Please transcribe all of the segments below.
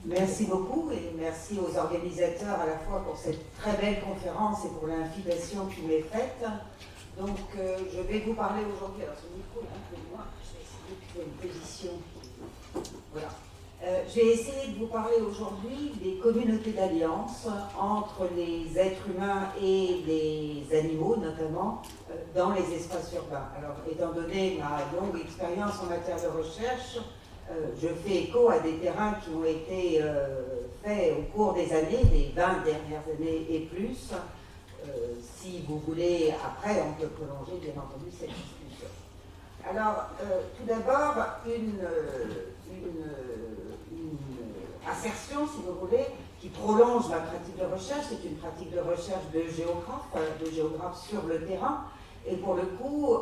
Merci beaucoup et merci aux organisateurs à la fois pour cette très belle conférence et pour l'invitation qui m'est faite. Donc je vais vous parler aujourd'hui, alors ce micro est un peu loin, je vais essayer de trouver une position. Voilà. Je vais essayer de vous parler aujourd'hui des communautés d'alliance entre les êtres humains et les animaux, notamment dans les espaces urbains. Alors, étant donné ma longue expérience en matière de recherche, je fais écho à des terrains qui ont été faits au cours des années, des 20 dernières années et plus. Si vous voulez, après, on peut prolonger, bien entendu, cette discussion. Alors, tout d'abord, une assertion, si vous voulez, qui prolonge ma pratique de recherche. C'est une pratique de recherche de géographe sur le terrain. Et pour le coup,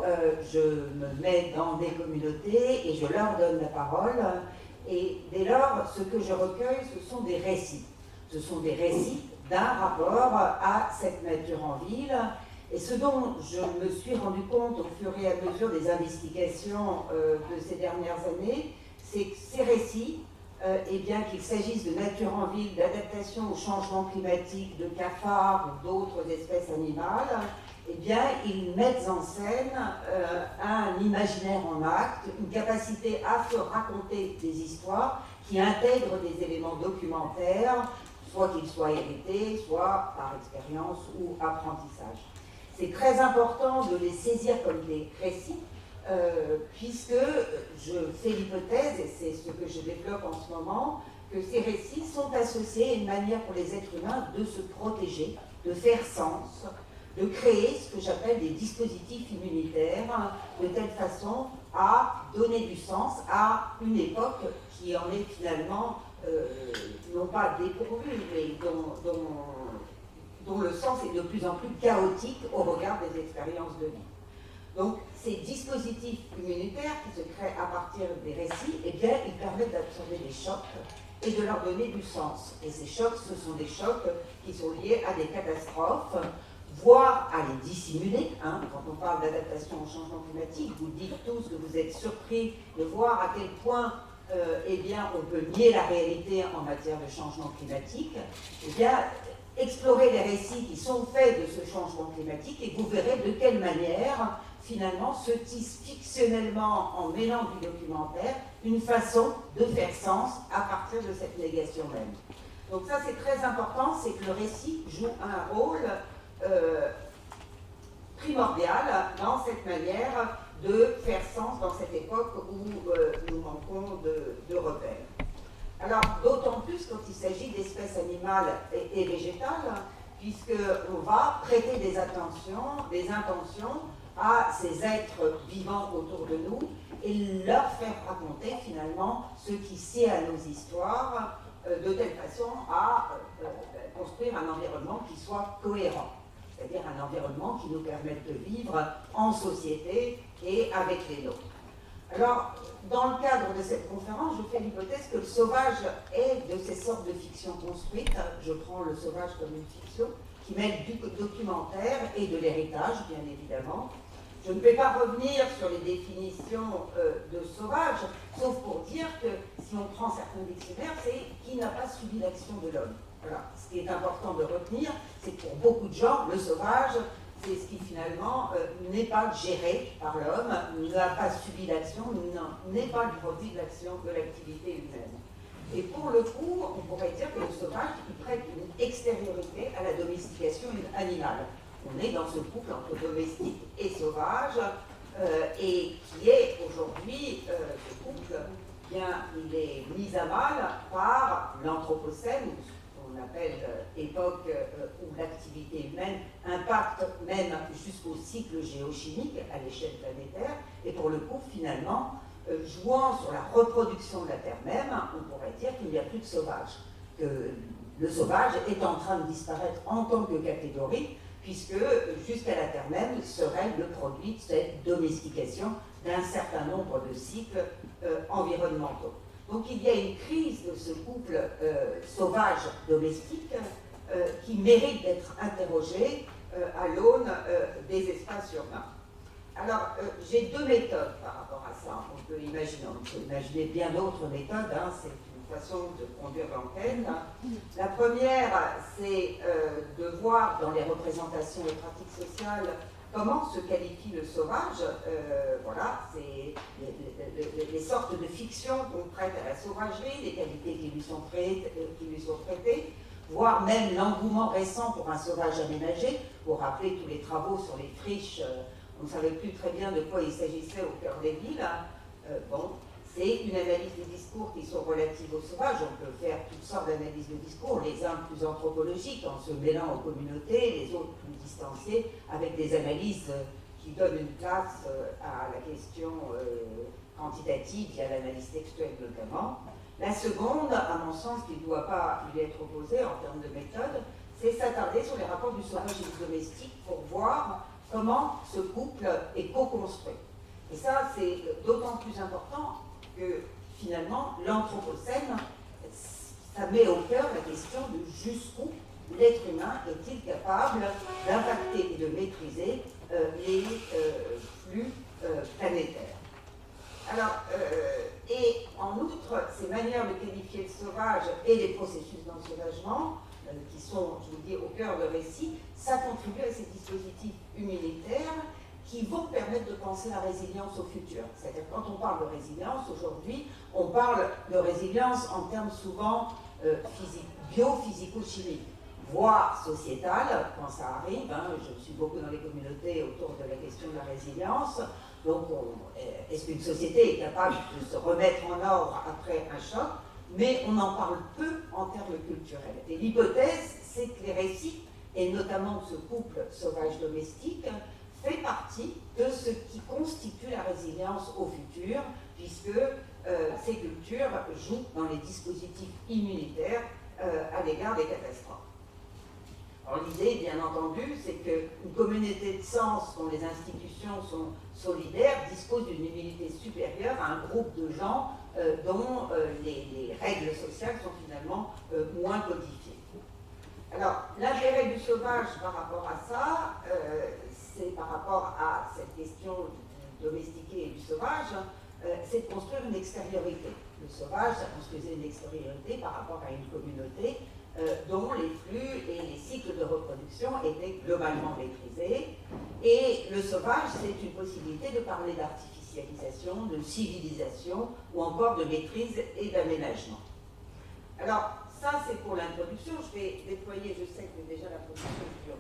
je me mets dans des communautés et je leur donne la parole. Et dès lors, ce que je recueille, ce sont des récits. Ce sont des récits d'un rapport à cette nature en ville. Et ce dont je me suis rendu compte au fur et à mesure des investigations de ces dernières années, c'est que ces récits, eh bien qu'il s'agisse de nature en ville, d'adaptation au changement climatique, de cafards ou d'autres espèces animales, eh bien, ils mettent en scène un imaginaire en acte, une capacité à se raconter des histoires qui intègrent des éléments documentaires, soit qu'ils soient hérités, soit par expérience ou apprentissage. C'est très important de les saisir comme des récits, puisque je fais l'hypothèse, et c'est ce que je développe en ce moment, que ces récits sont associés à une manière pour les êtres humains de se protéger, de faire sens, de créer ce que j'appelle des dispositifs immunitaires, de telle façon à donner du sens à une époque qui en est finalement, non pas dépourvue, mais dont le sens est de plus en plus chaotique au regard des expériences de vie. Donc, ces dispositifs immunitaires qui se créent à partir des récits, eh bien, ils permettent d'absorber des chocs et de leur donner du sens. Et ces chocs, ce sont des chocs qui sont liés à des catastrophes, voire à les dissimuler. Quand on parle d'adaptation au changement climatique, vous dites tous que vous êtes surpris de voir à quel point eh bien, on peut nier la réalité en matière de changement climatique. Eh bien, explorez les récits qui sont faits de ce changement climatique et vous verrez de quelle manière, finalement, se tisse fictionnellement, en mêlant du documentaire, une façon de faire sens à partir de cette négation même. Donc ça, c'est très important, c'est que le récit joue un rôle primordial dans cette manière de faire sens dans cette époque où nous manquons de repères. Alors, d'autant plus quand il s'agit d'espèces animales et végétales, puisqu'on va prêter des intentions à ces êtres vivants autour de nous et leur faire raconter finalement ce qui sied à nos histoires de telle façon à construire un environnement qui soit cohérent, c'est-à-dire un environnement qui nous permette de vivre en société et avec les nôtres. Alors, dans le cadre de cette conférence, je fais l'hypothèse que le sauvage est de ces sortes de fictions construites. Je prends le sauvage comme une fiction qui mêle du documentaire et de l'héritage, bien évidemment. Je ne vais pas revenir sur les définitions de sauvage, sauf pour dire que si on prend certains dictionnaires, c'est qui n'a pas subi l'action de l'homme. Voilà. Ce qui est important de retenir, c'est que pour beaucoup de gens, le sauvage, c'est ce qui finalement n'est pas géré par l'homme, n'a pas subi l'action, n'est pas le produit de l'action de l'activité humaine. Et pour le coup, on pourrait dire que le sauvage, il prête une extériorité à la domestication animale. On est dans ce couple entre domestique et sauvage, et qui est aujourd'hui, ce couple, bien, il est mis à mal par l'anthropocène, on appelle époque où l'activité humaine impacte même jusqu'au cycle géochimique à l'échelle planétaire, et pour le coup, finalement, jouant sur la reproduction de la Terre même, on pourrait dire qu'il n'y a plus de sauvage, que le sauvage est en train de disparaître en tant que catégorie, puisque jusqu'à la Terre même serait le produit de cette domestication d'un certain nombre de cycles environnementaux. Donc il y a une crise de ce couple sauvage-domestique qui mérite d'être interrogé à l'aune des espaces urbains. Alors, j'ai deux méthodes par rapport à ça. On peut imaginer bien d'autres méthodes, c'est une façons de conduire l'enquête. La première, c'est de voir dans les représentations et pratiques sociales comment se qualifie le sauvage. Voilà, c'est les sortes de fictions qu'on prête à la sauvagerie, les qualités qui lui sont prêtées, voire même l'engouement récent pour un sauvage aménagé. Vous rappelez tous les travaux sur les friches, on ne savait plus très bien de quoi il s'agissait au cœur des villes. Bon, c'est une analyse des discours qui sont relatifs au sauvage. On peut faire toutes sortes d'analyses de discours, les uns plus anthropologiques en se mêlant aux communautés, les autres plus distanciés, avec des analyses qui donnent une place à la question quantitative via l'analyse textuelle notamment. La seconde, à mon sens, qui ne doit pas lui être opposée en termes de méthode, c'est s'attarder sur les rapports du sauvage et du domestique pour voir comment ce couple est co-construit. Et ça, c'est d'autant plus important que finalement, l'Anthropocène, ça met au cœur la question de jusqu'où l'être humain est-il capable d'impacter et de maîtriser les flux planétaires. Alors, et en outre, ces manières de qualifier le sauvage et les processus d'ensauvagement, qui sont, je vous dis, au cœur de récit, ça contribue à ces dispositifs humanitaires qui vont permettre de penser la résilience au futur. C'est-à-dire quand on parle de résilience, aujourd'hui, on parle de résilience en termes souvent biophysico-chimiques, voire sociétales, quand ça arrive. Je suis beaucoup dans les communautés autour de la question de la résilience. Donc, est-ce qu'une société est capable de se remettre en ordre après un choc? Mais on en parle peu en termes culturels. Et l'hypothèse, c'est que les récits, et notamment ce couple sauvage-domestique, fait partie de ce qui constitue la résilience au futur, puisque ces cultures jouent dans les dispositifs immunitaires à l'égard des catastrophes. Alors l'idée, bien entendu, c'est qu'une communauté de sens dont les institutions sont solidaires dispose d'une humilité supérieure à un groupe de gens dont les règles sociales sont finalement moins codifiées. Alors, l'intérêt du sauvage par rapport à ça, c'est par rapport à cette question du domestiqué et du sauvage, c'est de construire une extériorité. Le sauvage, ça construisait une extériorité par rapport à une communauté dont les flux et les cycles de reproduction étaient globalement maîtrisés. Et le sauvage, c'est une possibilité de parler d'artificialisation, de civilisation ou encore de maîtrise et d'aménagement. Alors, ça c'est pour l'introduction. Je vais déployer, je sais que déjà la production dure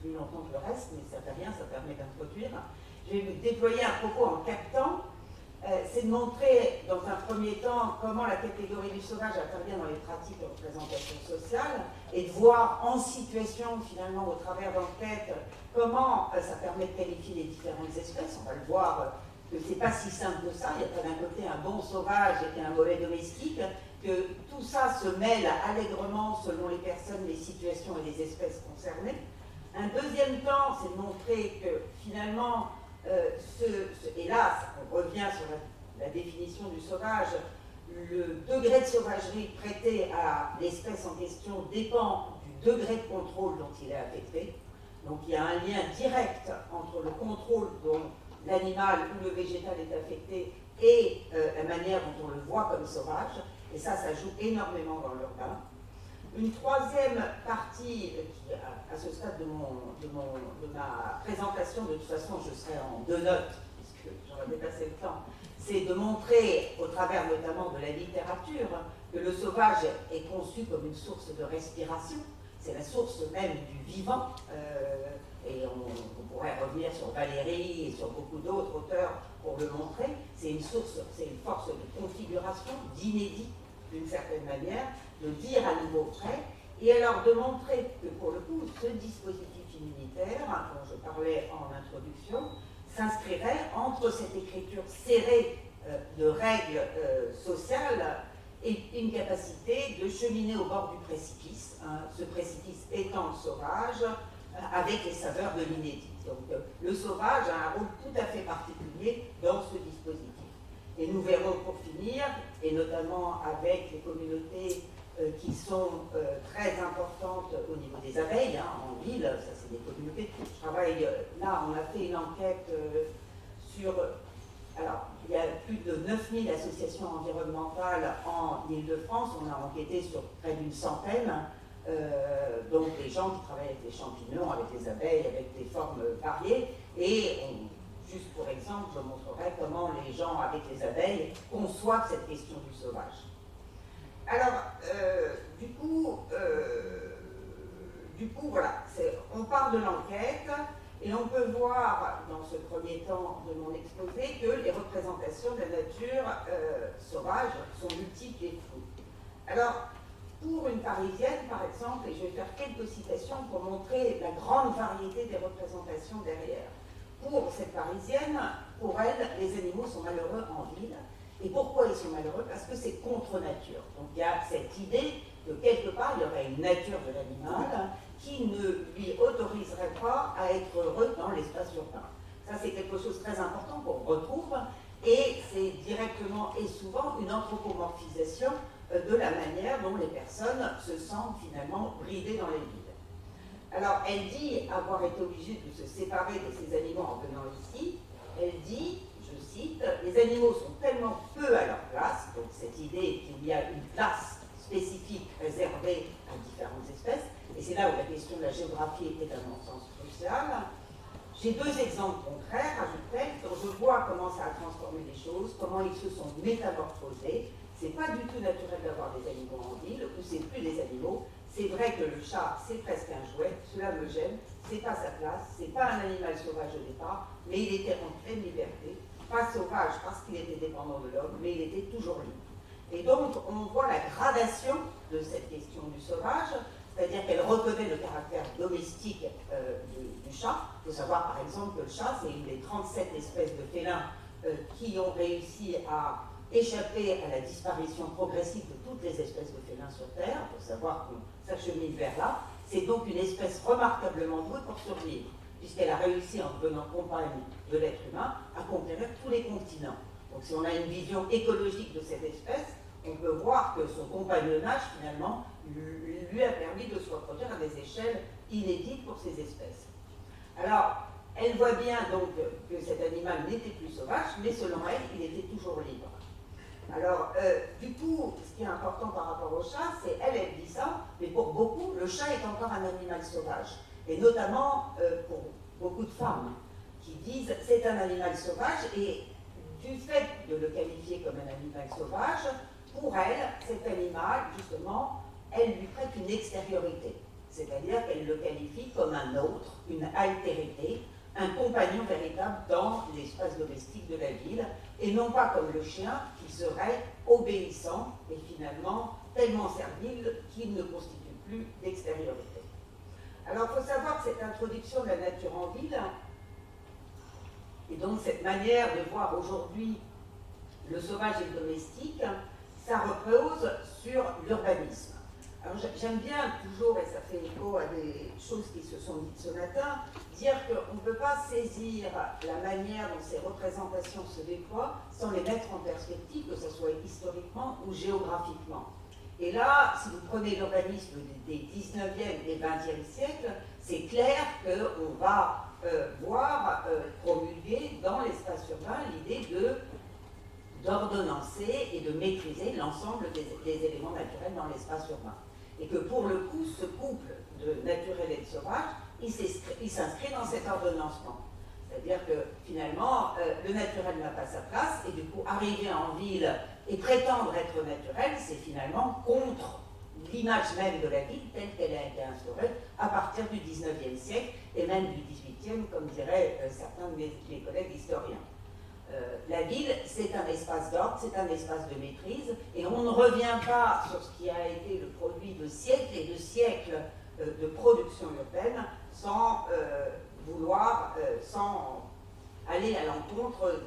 plus longtemps que le reste, mais ça fait rien, ça permet d'introduire. Je vais déployer un propos en 4 temps. C'est de montrer dans un premier temps comment la catégorie du sauvage intervient dans les pratiques de représentation sociale et de voir en situation finalement au travers d'enquêtes comment ça permet de qualifier les différentes espèces. On va le voir que c'est pas si simple que ça, il n'y a pas d'un côté un bon sauvage et un mauvais domestique, que tout ça se mêle allègrement selon les personnes, les situations et les espèces concernées. Un deuxième temps, c'est de montrer que finalement et là, on revient sur la définition du sauvage, le degré de sauvagerie prêté à l'espèce en question dépend du degré de contrôle dont il est affecté. Donc il y a un lien direct entre le contrôle dont l'animal ou le végétal est affecté et la manière dont on le voit comme sauvage. Et ça joue énormément dans l'urbain. Une troisième partie, qui à ce stade de ma présentation, de toute façon je serai en 2 notes, puisque j'aurais dépassé le temps, c'est de montrer, au travers notamment de la littérature, que le sauvage est conçu comme une source de respiration, c'est la source même du vivant, et on pourrait revenir sur Valéry et sur beaucoup d'autres auteurs pour le montrer, c'est une force de configuration, d'inédit d'une certaine manière, de dire à niveau près, et alors de montrer que pour le coup, ce dispositif immunitaire, dont je parlais en introduction, s'inscrirait entre cette écriture serrée de règles sociales et une capacité de cheminer au bord du précipice, ce précipice étant le sauvage, avec les saveurs de l'inédit. Donc le sauvage a un rôle tout à fait particulier dans ce dispositif. Et nous verrons pour finir, et notamment avec les communautés qui sont très importantes au niveau des abeilles, en ville, ça c'est des communautés. Je travaille là, on a fait une enquête sur alors, il y a plus de 9000 associations environnementales en Île-de-France. On a enquêté sur près d'une centaine. Donc des gens qui travaillent avec les champignons, avec les abeilles, avec des formes variées. Et juste pour exemple, je montrerai comment les gens avec les abeilles conçoivent cette question du sauvage. Alors, du coup, voilà, on part de l'enquête. Et on peut voir, dans ce premier temps de mon exposé, que les représentations de la nature sauvage sont multiples et floues. Alors, pour une Parisienne, par exemple, et je vais faire quelques citations pour montrer la grande variété des représentations derrière. Pour cette Parisienne, pour elle, les animaux sont malheureux en ville. Et pourquoi ils sont malheureux? Parce que c'est contre nature. Donc il y a cette idée que quelque part, il y aurait une nature de l'animal qui ne lui autoriserait pas à être heureux dans l'espace urbain. Ça, c'est quelque chose de très important qu'on retrouve, et c'est directement et souvent une anthropomorphisation de la manière dont les personnes se sentent finalement bridées dans les villes. Alors, elle dit avoir été obligée de se séparer de ces animaux en venant ici. Elle dit, je cite, « Les animaux sont tellement peu à leur place », donc cette idée qu'il y a une place spécifique réservée à différentes espèces, et c'est là où la question de la géographie est à mon sens cruciale. J'ai deux exemples concrets, ajoute-t-elle, dont je vois comment ça a transformé les choses, comment ils se sont métamorphosés. C'est pas du tout naturel d'avoir des animaux en ville, ou c'est plus des animaux. C'est vrai que le chat, c'est presque un jouet, cela me gêne, c'est pas sa place, c'est pas un animal sauvage au départ, mais il était en pleine liberté, pas sauvage parce qu'il était dépendant de l'homme, mais il était toujours libre. Et donc, on voit la gradation de cette question du sauvage, c'est-à-dire qu'elle reconnaît le caractère domestique du chat. Il faut savoir, par exemple, que le chat, c'est une des 37 espèces de félins qui ont réussi à échapper à la disparition progressive de toutes les espèces de félins sur Terre. Il faut savoir qu'on s'achemine vers là. C'est donc une espèce remarquablement douée pour survivre, puisqu'elle a réussi, en devenant compagne de l'être humain, à conquérir tous les continents. Donc si on a une vision écologique de cette espèce, on peut voir que son compagnonnage, finalement, lui a permis de se reproduire à des échelles inédites pour ces espèces. Alors, elle voit bien donc que cet animal n'était plus sauvage, mais selon elle, il était toujours libre. Alors, du coup, ce qui est important par rapport au chat, c'est, elle dit ça, mais pour beaucoup, le chat est encore un animal sauvage. Et notamment pour beaucoup de femmes qui disent c'est un animal sauvage, et du fait de le qualifier comme un animal sauvage, pour elle, cet animal, justement, elle lui prête une extériorité. C'est-à-dire qu'elle le qualifie comme un autre, une altérité, un compagnon véritable dans l'espace domestique de la ville, et non pas comme le chien qui serait obéissant et finalement tellement servile qu'il ne constitue plus d'extériorité. Alors il faut savoir que cette introduction de la nature en ville, et donc cette manière de voir aujourd'hui le sauvage et le domestique, ça repose sur l'urbanisme. Alors j'aime bien toujours, et ça fait écho à des choses qui se sont dites ce matin, dire qu'on ne peut pas saisir la manière dont ces représentations se déploient sans les mettre en perspective, que ce soit historiquement ou géographiquement. Et là, si vous prenez l'urbanisme des 19e et 20e siècles, c'est clair qu'on va voir promulguer dans l'espace urbain l'idée d'ordonnancer et de maîtriser l'ensemble des éléments naturels dans l'espace urbain. Et que pour le coup, ce couple de naturel et de sauvage, il s'inscrit dans cet ordonnancement. C'est-à-dire que finalement, le naturel n'a pas sa place, et du coup, arriver en ville et prétendre être naturel, c'est finalement contre l'image même de la ville telle qu'elle a été instaurée à partir du 19e siècle, et même du 18e, comme diraient certains de mes collègues historiens. La ville, c'est un espace d'ordre, c'est un espace de maîtrise, et on ne revient pas sur ce qui a été le produit de siècles et de siècles de production urbaine sans vouloir, sans aller à l'encontre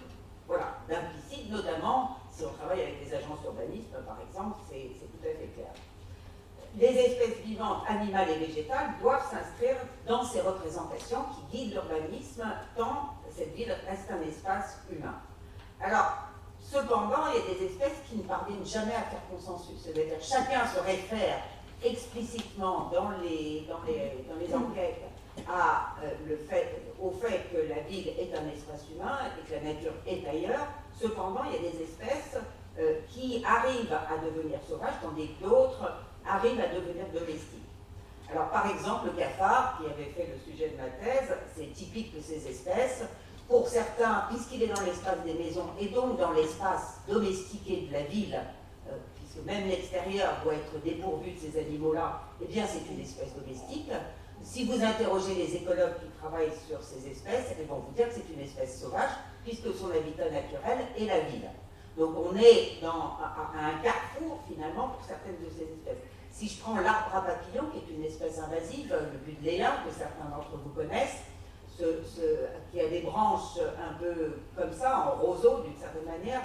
d'implicite, notamment si on travaille avec des agences d'urbanisme, par exemple, c'est tout à fait clair. Les espèces vivantes, animales et végétales, doivent s'inscrire dans ces représentations qui guident l'urbanisme tant cette ville reste un espace humain. Alors, cependant, il y a des espèces qui ne parviennent jamais à faire consensus. C'est-à-dire que chacun se réfère explicitement dans les enquêtes au fait que la ville est un espace humain et que la nature est ailleurs, Cependant, il y a des espèces qui arrivent à devenir sauvages, tandis que d'autres arrivent à devenir domestiques. Alors, par exemple, le cafard, qui avait fait le sujet de ma thèse, c'est typique de ces espèces. Pour certains, puisqu'il est dans l'espace des maisons et donc dans l'espace domestiqué de la ville, puisque même l'extérieur doit être dépourvu de ces animaux-là, eh bien c'est une espèce domestique. Si vous interrogez les écologues qui travaillent sur ces espèces, ils vont vous dire que c'est une espèce sauvage, puisque son habitat naturel est la ville. Donc on est à un carrefour, finalement, pour certaines de ces espèces. Si je prends l'arbre à papillon, qui est une espèce invasive, le budléen, que certains d'entre vous connaissent, qui a des branches un peu comme ça, en roseau d'une certaine manière,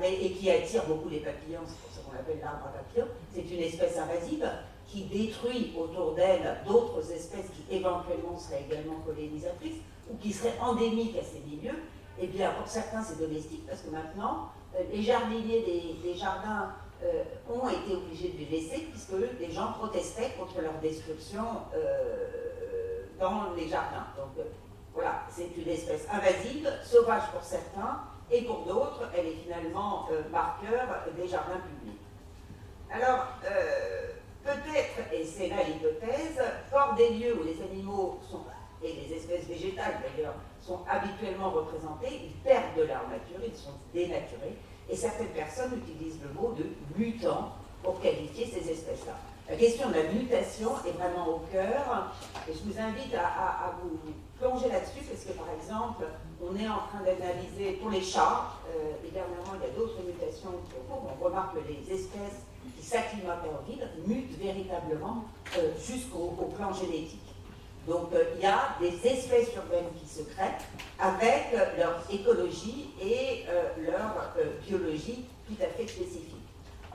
et qui attire beaucoup les papillons, c'est pour ça qu'on l'appelle l'arbre à papillon, c'est une espèce invasive qui détruit autour d'elle d'autres espèces qui éventuellement seraient également pollinisatrices ou qui seraient endémiques à ces milieux. Eh bien, pour certains, c'est domestique parce que maintenant, les jardiniers des jardins ont été obligés de les laisser puisque les gens protestaient contre leur destruction dans les jardins. Donc voilà, c'est une espèce invasive, sauvage pour certains, et pour d'autres, elle est finalement marqueur des jardins publics. Alors, peut-être, et c'est là l'hypothèse, hors des lieux où les animaux sont, et les espèces végétales d'ailleurs, sont habituellement représentées, ils perdent de leur nature, ils sont dénaturés, et certaines personnes utilisent le mot de mutant pour qualifier ces espèces-là. La question de la mutation est vraiment au cœur, et je vous invite à vous plonger là-dessus, parce que par exemple, on est en train d'analyser, pour les chats, et dernièrement il y a d'autres mutations, on remarque que les espèces qui s'acclimatent en ville mutent véritablement jusqu'au plan génétique. Donc il y a des espèces urbaines qui se créent avec leur écologie et leur biologie tout à fait spécifique.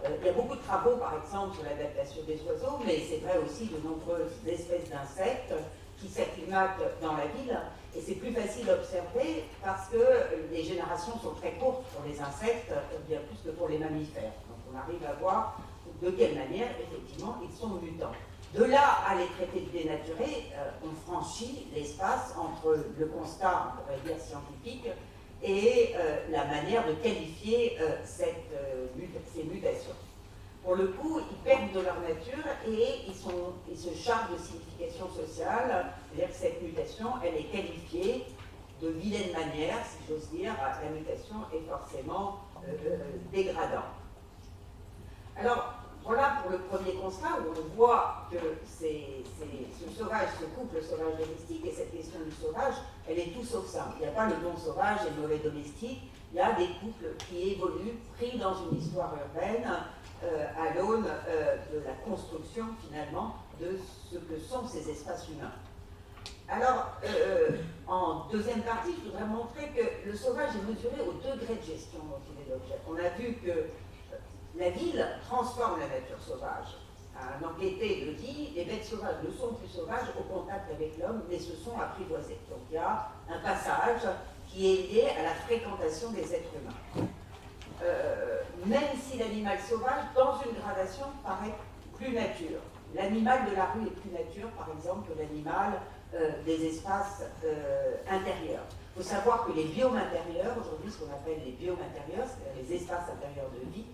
Il y a beaucoup de travaux, par exemple, sur l'adaptation des oiseaux, mais c'est vrai aussi de nombreuses espèces d'insectes qui s'acclimatent dans la ville. Et c'est plus facile à observer parce que les générations sont très courtes pour les insectes, bien plus que pour les mammifères. Donc on arrive à voir de quelle manière, effectivement, ils sont mutants. De là à les traiter de dénaturés, on franchit l'espace entre le constat, on pourrait dire, scientifique et la manière de qualifier ces mutations. Pour le coup, ils perdent de leur nature et ils se chargent de signification sociale, c'est-à-dire que cette mutation, elle est qualifiée de vilaine manière, si j'ose dire, la mutation est forcément dégradante. Alors, voilà pour le premier constat où on voit que ce sauvage, ce couple sauvage domestique, et cette question du sauvage, elle est tout sauf simple. Il n'y a pas le bon sauvage et le mauvais domestique, il y a des couples qui évoluent, pris dans une histoire urbaine, à l'aune de la construction finalement de ce que sont ces espaces humains. Alors, en deuxième partie, je voudrais montrer que le sauvage est mesuré au degré de gestion dont il est l'objet. On a vu que la ville transforme la nature sauvage. Un enquêté le dit, les bêtes sauvages ne sont plus sauvages au contact avec l'homme, mais se sont apprivoisées. Donc il y a un passage qui est lié à la fréquentation des êtres humains. Même si l'animal sauvage, dans une gradation, paraît plus nature. L'animal de la rue est plus nature, par exemple, que l'animal des espaces intérieurs. Il faut savoir que les biomes intérieurs, aujourd'hui, ce qu'on appelle les biomes intérieurs, c'est-à-dire les espaces intérieurs de vie,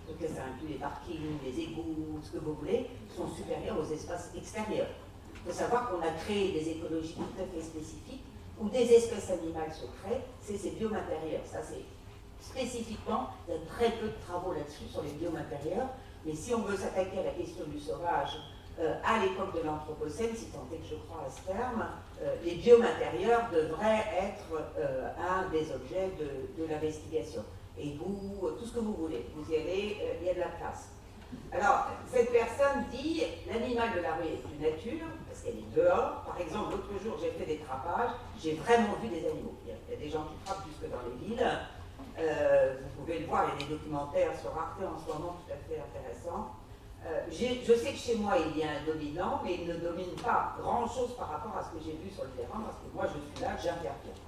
donc ça inclut les parkings, les égouts, ce que vous voulez, sont supérieurs aux espaces extérieurs. Il faut savoir qu'on a créé des écologies tout à fait spécifiques où des espèces animales se créent, c'est ces biomes intérieurs. Ça, c'est spécifiquement, il y a très peu de travaux là-dessus, sur les biomes intérieurs, mais si on veut s'attaquer à la question du sauvage à l'époque de l'Anthropocène, si tant est que je crois à ce terme, les biomes intérieurs devraient être un des objets de l'investigation. Et vous, tout ce que vous voulez, vous y allez, il y a de la place. Alors, cette personne dit, l'animal de la rue est une nature, parce qu'elle est dehors. Par exemple, l'autre jour, j'ai fait des trappages, j'ai vraiment vu des animaux. Il y a des gens qui trappent jusque dans les villes. Vous pouvez le voir, il y a des documentaires sur Arte en ce moment tout à fait intéressants. Je sais que chez moi, il y a un dominant, mais il ne domine pas grand-chose par rapport à ce que j'ai vu sur le terrain, parce que moi, je suis là, j'interviens.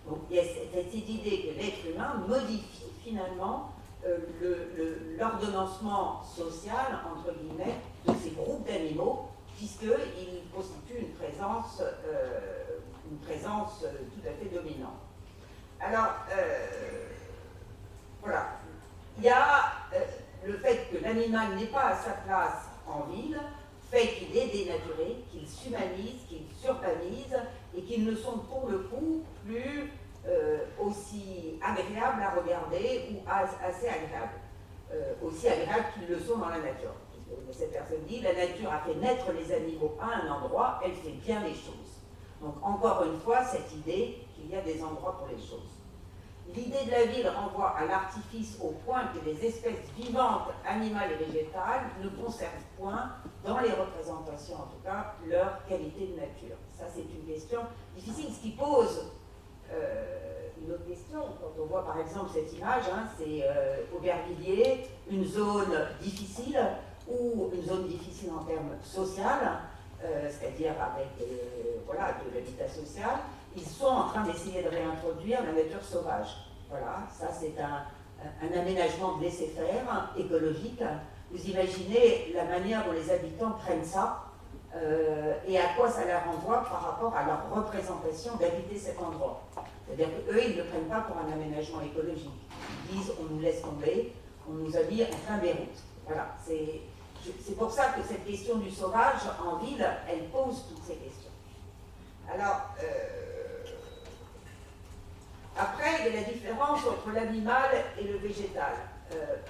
Donc, il y a cette idée que l'être humain modifie finalement l'ordonnancement social, entre guillemets, de ces groupes d'animaux, puisqu'ils constituent une présence tout à fait dominante. Alors, voilà. Il y a le fait que l'animal n'est pas à sa place en ville, fait qu'il est dénaturé, qu'il s'humanise, qu'il s'urbanise, et qu'ils ne sont pour le coup plus aussi agréables à regarder ou assez agréables, aussi agréables qu'ils le sont dans la nature. Cette personne dit, la nature a fait naître les animaux à un endroit, elle fait bien les choses. Donc encore une fois, cette idée qu'il y a des endroits pour les choses. L'idée de la ville renvoie à l'artifice au point que les espèces vivantes, animales et végétales, ne conservent point, dans les représentations en tout cas, leur qualité de nature. Ça, c'est une question difficile, ce qui pose une autre question. Quand on voit par exemple cette image, hein, c'est Aubervilliers, une zone difficile, ou une zone difficile en termes social, c'est-à-dire avec voilà, de l'habitat social. Ils sont en train d'essayer de réintroduire la nature sauvage. Voilà, ça c'est un aménagement de laisser-faire écologique. Vous imaginez la manière dont les habitants prennent ça et à quoi ça leur renvoie par rapport à leur représentation d'habiter cet endroit. C'est-à-dire qu'eux, ils ne le prennent pas pour un aménagement écologique. Ils disent on nous laisse tomber, on nous a mis en train des routes. Voilà, c'est pour ça que cette question du sauvage en ville, elle pose toutes ces questions. Alors, après, il y a la différence entre l'animal et le végétal.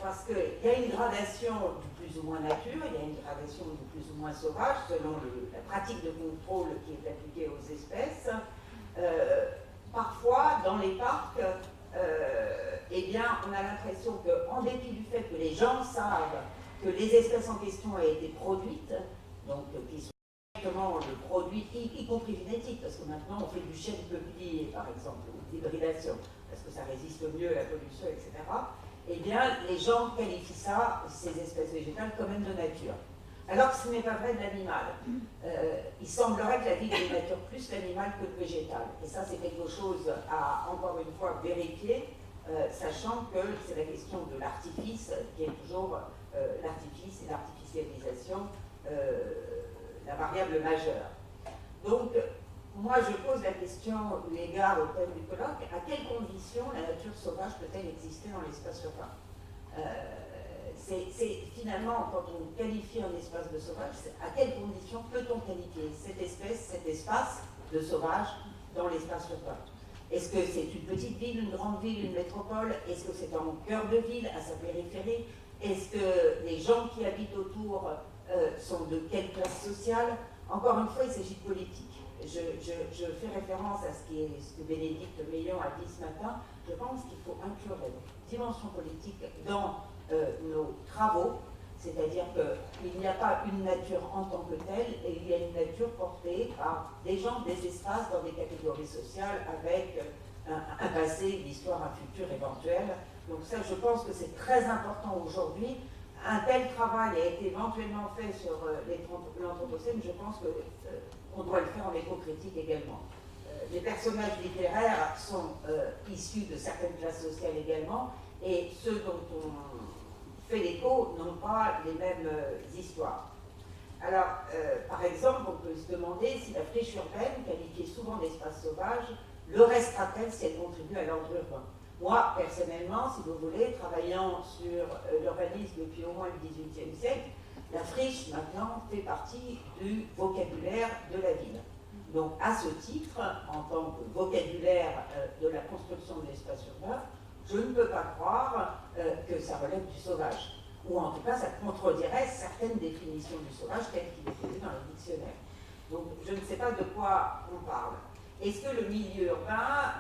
Parce qu'il y a une gradation du plus ou moins nature, il y a une gradation du plus ou moins sauvage, selon la pratique de contrôle qui est appliquée aux espèces. Parfois, dans les parcs, eh bien, on a l'impression qu'en dépit du fait que les gens savent que les espèces en question aient été produites, donc qui sont directement le produit, y compris génétique, parce que maintenant on fait du chêne peuplier, par exemple, ou d'hybridation, parce que ça résiste mieux à la pollution, etc. Eh bien, les gens qualifient ça, ces espèces végétales, quand même de nature. Alors que ce n'est pas vrai de l'animal. Il semblerait que la vie dénature plus l'animal que le végétal. Et ça, c'est quelque chose à, encore une fois, vérifier, sachant que c'est la question de l'artifice qui est toujours l'artifice et l'artificialisation, la variable majeure. Donc, moi, je pose la question, eu égard au thème du colloque, à quelles conditions la nature sauvage peut-elle exister dans l'espace urbain? C'est finalement, quand on qualifie un espace de sauvage, à quelles conditions peut-on qualifier cette espèce, cet espace de sauvage dans l'espace urbain? Est-ce que c'est une petite ville, une grande ville, une métropole? Est-ce que c'est en cœur de ville, à sa périphérie? Est-ce que les gens qui habitent autour sont de quelle classe sociale? Encore une fois, il s'agit de politique. Je fais référence à ce que Bénédicte Meillon a dit ce matin. Je pense qu'il faut inclure la dimension politique dans nos travaux, c'est-à-dire qu'il n'y a pas une nature en tant que telle, et il y a une nature portée par des gens, des espaces dans des catégories sociales avec un passé, une histoire, un futur éventuel. Donc ça, je pense que c'est très important aujourd'hui. Un tel travail a été éventuellement fait sur l'Anthropocène, je pense qu'on doit le faire en éco-critique également. Les personnages littéraires sont issus de certaines classes sociales également, et ceux dont on fait l'écho n'ont pas les mêmes histoires. Alors, par exemple, on peut se demander si la friche urbaine, qualifiée souvent d'espace sauvage, le restera-t-elle si elle contribue à l'ordre urbain? Moi, personnellement, si vous voulez, travaillant sur l'urbanisme depuis au moins le XVIIIe siècle, la friche, maintenant, fait partie du vocabulaire de la ville. Donc, à ce titre, en tant que vocabulaire de la construction de l'espace urbain, je ne peux pas croire que ça relève du sauvage. Ou en tout cas, ça contredirait certaines définitions du sauvage telles qu'il est posé dans les dictionnaires. Donc, je ne sais pas de quoi on parle. Est-ce que le milieu urbain,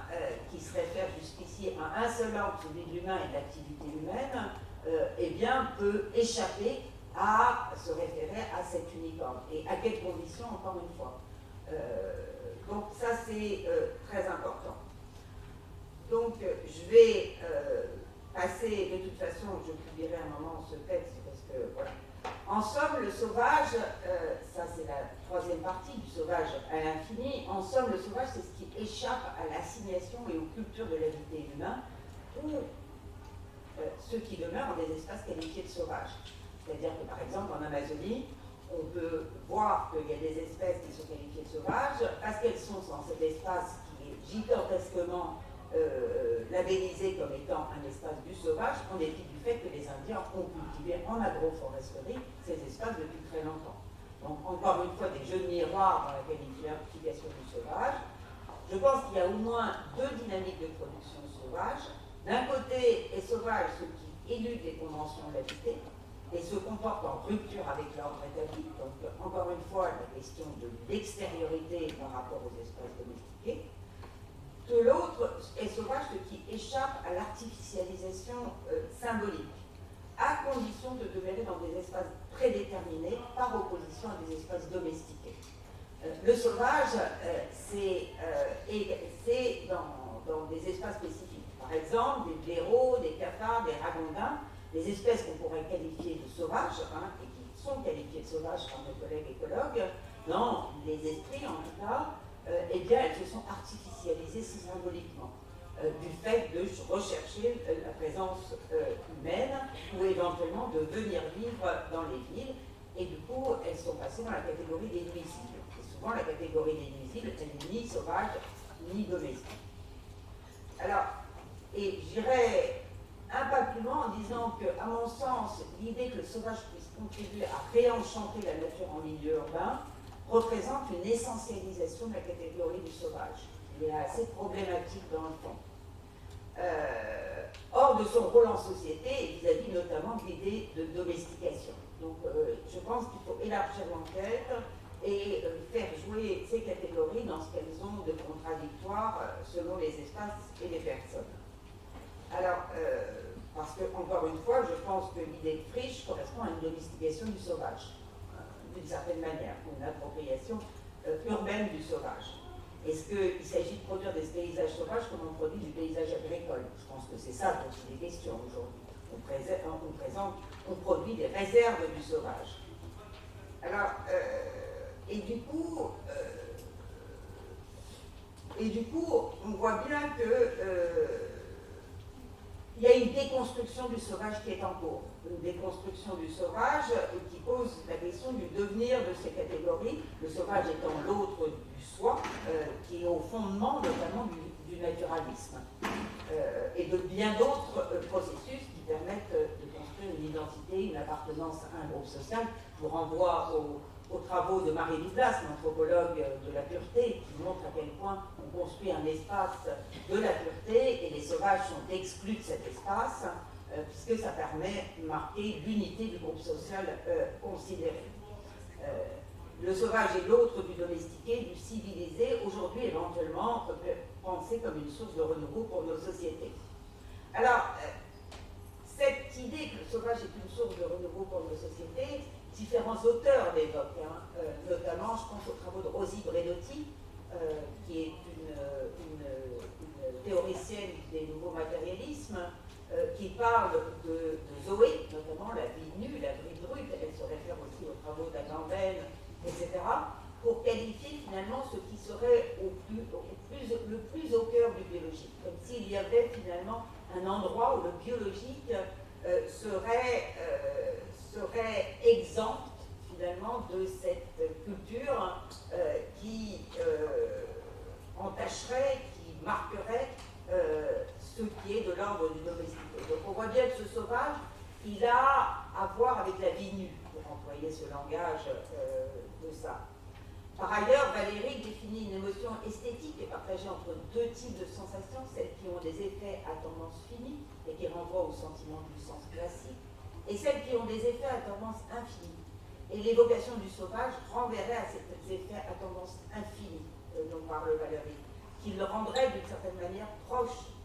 qui se réfère jusqu'ici à un seul ordre, celui de l'humain et de l'activité humaine, eh bien, peut échapper à se référer à cet uniforme? Et à quelles conditions, encore une fois? Donc ça, c'est très important. Donc, je vais passer, de toute façon, je publierai à un moment ce texte, parce que, voilà. En somme, le sauvage, ça c'est la troisième partie du sauvage à l'infini, en somme, le sauvage, c'est ce qui échappe à l'assignation et aux cultures de l'habité humain, ou ceux qui demeurent dans des espaces qualifiés de sauvages. C'est-à-dire que, par exemple, en Amazonie, on peut voir qu'il y a des espèces qui sont qualifiées de sauvages, parce qu'elles sont dans cet espace qui est gigantesquement labellisé comme étant un espace du sauvage en dépit du fait que les Indiens ont cultivé en agroforesterie ces espaces depuis très longtemps. Donc encore une fois des jeux de miroir dans la qualification du sauvage. Je pense qu'il y a au moins deux dynamiques de production sauvage. D'un côté est sauvage ceux qui éludent les conventions d'habiter et se comportent en rupture avec l'ordre établi. Donc encore une fois la question de l'extériorité par rapport aux espaces domestiqués. De l'autre est sauvage ceux qui échappent à l'artificialisation symbolique, à condition de demeurer dans des espaces prédéterminés par opposition à des espaces domestiqués. Le sauvage, c'est dans des espaces spécifiques. Par exemple, des blaireaux, des cafards, des ragondins, des espèces qu'on pourrait qualifier de sauvages, et qui sont qualifiées de sauvages par nos collègues écologues, dans les esprits en tout cas, eh bien, elles se sont artificialisées symboliquement, du fait de rechercher la présence humaine ou éventuellement de venir vivre dans les villes, et du coup, elles sont passées dans la catégorie des nuisibles. Et souvent, la catégorie des nuisibles, elle n'est ni sauvage, ni domestique. Alors, et j'irais un pas plus loin en disant que, à mon sens, l'idée que le sauvage puisse contribuer à réenchanter la nature en milieu urbain représente une essentialisation de la catégorie du sauvage. Il est assez problématique dans le fond. Hors de son rôle en société, vis-à-vis notamment de l'idée de domestication. Donc je pense qu'il faut élargir l'enquête et faire jouer ces catégories dans ce qu'elles ont de contradictoire selon les espaces et les personnes. Alors, parce que, encore une fois, je pense que l'idée de friche correspond à une domestication du sauvage, d'une certaine manière, ou une appropriation urbaine du sauvage. Est-ce qu'il s'agit de produire des paysages sauvages comme on produit du paysage agricole? Je pense que c'est ça dont il est question aujourd'hui. On produit des réserves du sauvage. Alors, et du coup, on voit bien que il y a une déconstruction du sauvage qui est en cours. Une déconstruction du sauvage qui pose la question du devenir de ces catégories, le sauvage étant l'autre du soi, qui est au fondement notamment du naturalisme, et de bien d'autres processus qui permettent de construire une identité, une appartenance à un groupe social. Je vous renvoie aux travaux de Marie Douglas, l'anthropologue de la pureté, qui montre à quel point on construit un espace de la pureté et les sauvages sont exclus de cet espace, puisque ça permet de marquer l'unité du groupe social considéré. Le sauvage est l'autre du domestiqué, du civilisé, aujourd'hui éventuellement pensé comme une source de renouveau pour nos sociétés. Alors, cette idée que le sauvage est une source de renouveau pour nos sociétés, différents auteurs l'évoquent, notamment je pense aux travaux de Rosie Bredotti, qui est une théoricienne des nouveaux matérialismes, qui parle de Zoé, notamment la vie nue, la vie brute, elle se réfère aussi aux travaux d'Agamben, etc., pour qualifier finalement ce qui serait le plus au cœur du biologique, comme s'il y avait finalement un endroit où le biologique serait exempt finalement de cette culture qui entacherait, qui marquerait ce qui est de l'ordre du domestique. Donc on voit bien que ce sauvage, il a à voir avec la vie nue, pour employer ce langage de ça. Par ailleurs, Valéry définit une émotion esthétique et partagée entre deux types de sensations, celles qui ont des effets à tendance finie et qui renvoient au sentiment du sens classique, et celles qui ont des effets à tendance infinie. Et l'évocation du sauvage renverrait à ces effets à tendance infinie dont parle Valéry, qui le rendrait d'une certaine manière proche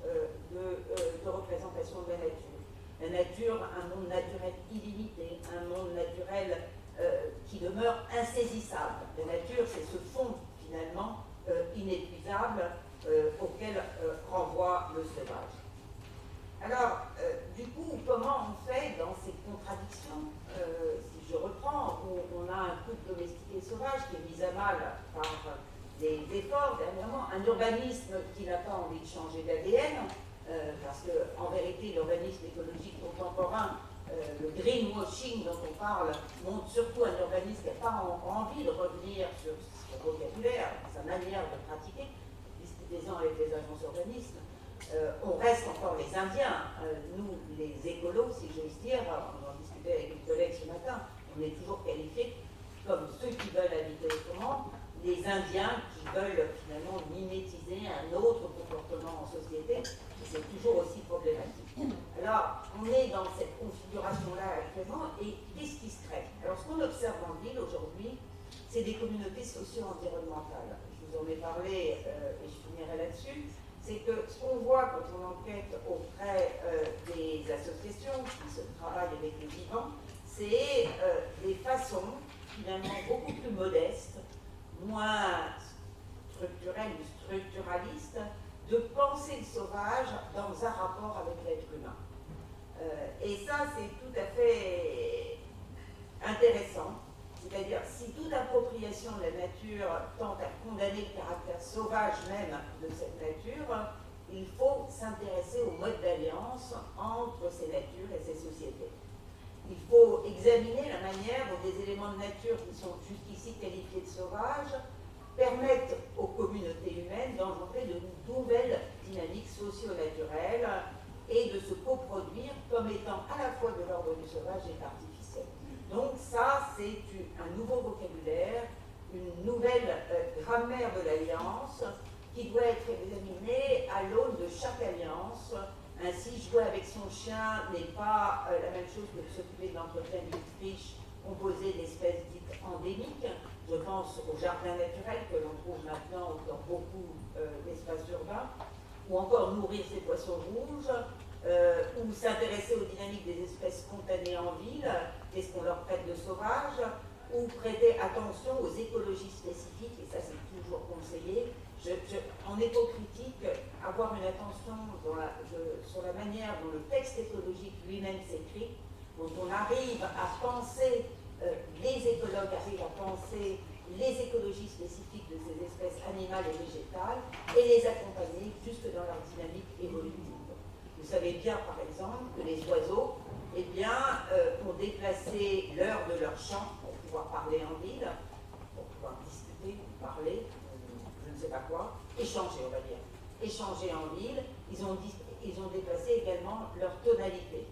de représentation de la nature. La nature, un monde naturel illimité, un monde naturel qui demeure insaisissable. La nature, c'est ce fond, finalement, inépuisable auquel renvoie le sauvage. Alors, du coup, comment on fait dans ces contradictions, si je reprends, où on a un couple domestiqué sauvage qui est mis à mal par des efforts, dernièrement, un urbanisme qui n'a pas envie de changer d'ADN, parce qu'en vérité, l'urbanisme écologique contemporain, le greenwashing dont on parle, montre surtout un urbanisme qui n'a pas envie de revenir sur son vocabulaire, sa manière de pratiquer, discutez-en avec les agences urbanistes, on reste encore les Indiens. Nous, les écolos, si j'ose dire, on en discutait avec une collègue ce matin, on est toujours qualifiés comme ceux qui veulent habiter autrement, les Indiens qui veulent finalement mimétiser un autre comportement en société, et c'est toujours aussi problématique. Alors, on est dans cette configuration-là actuellement, et qu'est-ce qui se crée? Alors, ce qu'on observe en ville aujourd'hui, c'est des communautés socio-environnementales. Je vous en ai parlé, et je finirai là-dessus. C'est que ce qu'on voit quand on enquête auprès des associations qui se travaillent avec les vivants, c'est des façons finalement beaucoup plus modestes, moins structurelles ou structuralistes, de penser le sauvage dans un rapport avec l'être humain. Et ça, c'est tout à fait intéressant. C'est-à-dire, si toute appropriation de la nature tente à condamner le caractère sauvage même de cette nature, il faut s'intéresser au mode d'alliance entre ces natures et ces sociétés. Il faut examiner la manière dont des éléments de nature qui sont jusqu'ici qualifiés de sauvages permettent aux communautés humaines d'engendrer de nouvelles dynamiques socio-naturelles et de se coproduire comme étant à la fois de l'ordre du sauvage et artificiel. Donc ça, c'est un nouveau vocabulaire, une nouvelle grammaire de l'alliance qui doit être examinée à l'aune de chaque alliance. Ainsi, jouer avec son chien n'est pas la même chose que de s'occuper de l'entretien d'une friche composée d'espèces dites endémiques. Je pense au jardin naturel que l'on trouve maintenant dans beaucoup d'espaces urbains, ou encore nourrir ses poissons rouges, ou s'intéresser aux dynamiques des espèces spontanées en ville, qu'est-ce qu'on leur prête de sauvage, ou prêter attention aux écologies spécifiques, et ça c'est toujours conseillé. En éco-critique, avoir une attention sur la manière dont le texte écologique lui-même s'écrit, dont on arrive à penser, les écologues arrivent à penser les écologies spécifiques de ces espèces animales et végétales et les accompagner jusque dans leur dynamique évolutive. Vous savez bien, par exemple, que les oiseaux, eh bien, ont déplacé l'heure de leur chant pour pouvoir parler en ville, pour pouvoir discuter, parler, je ne sais pas quoi, échanger, on va dire. Échanger en ville, ils ont déplacé également leur tonalité.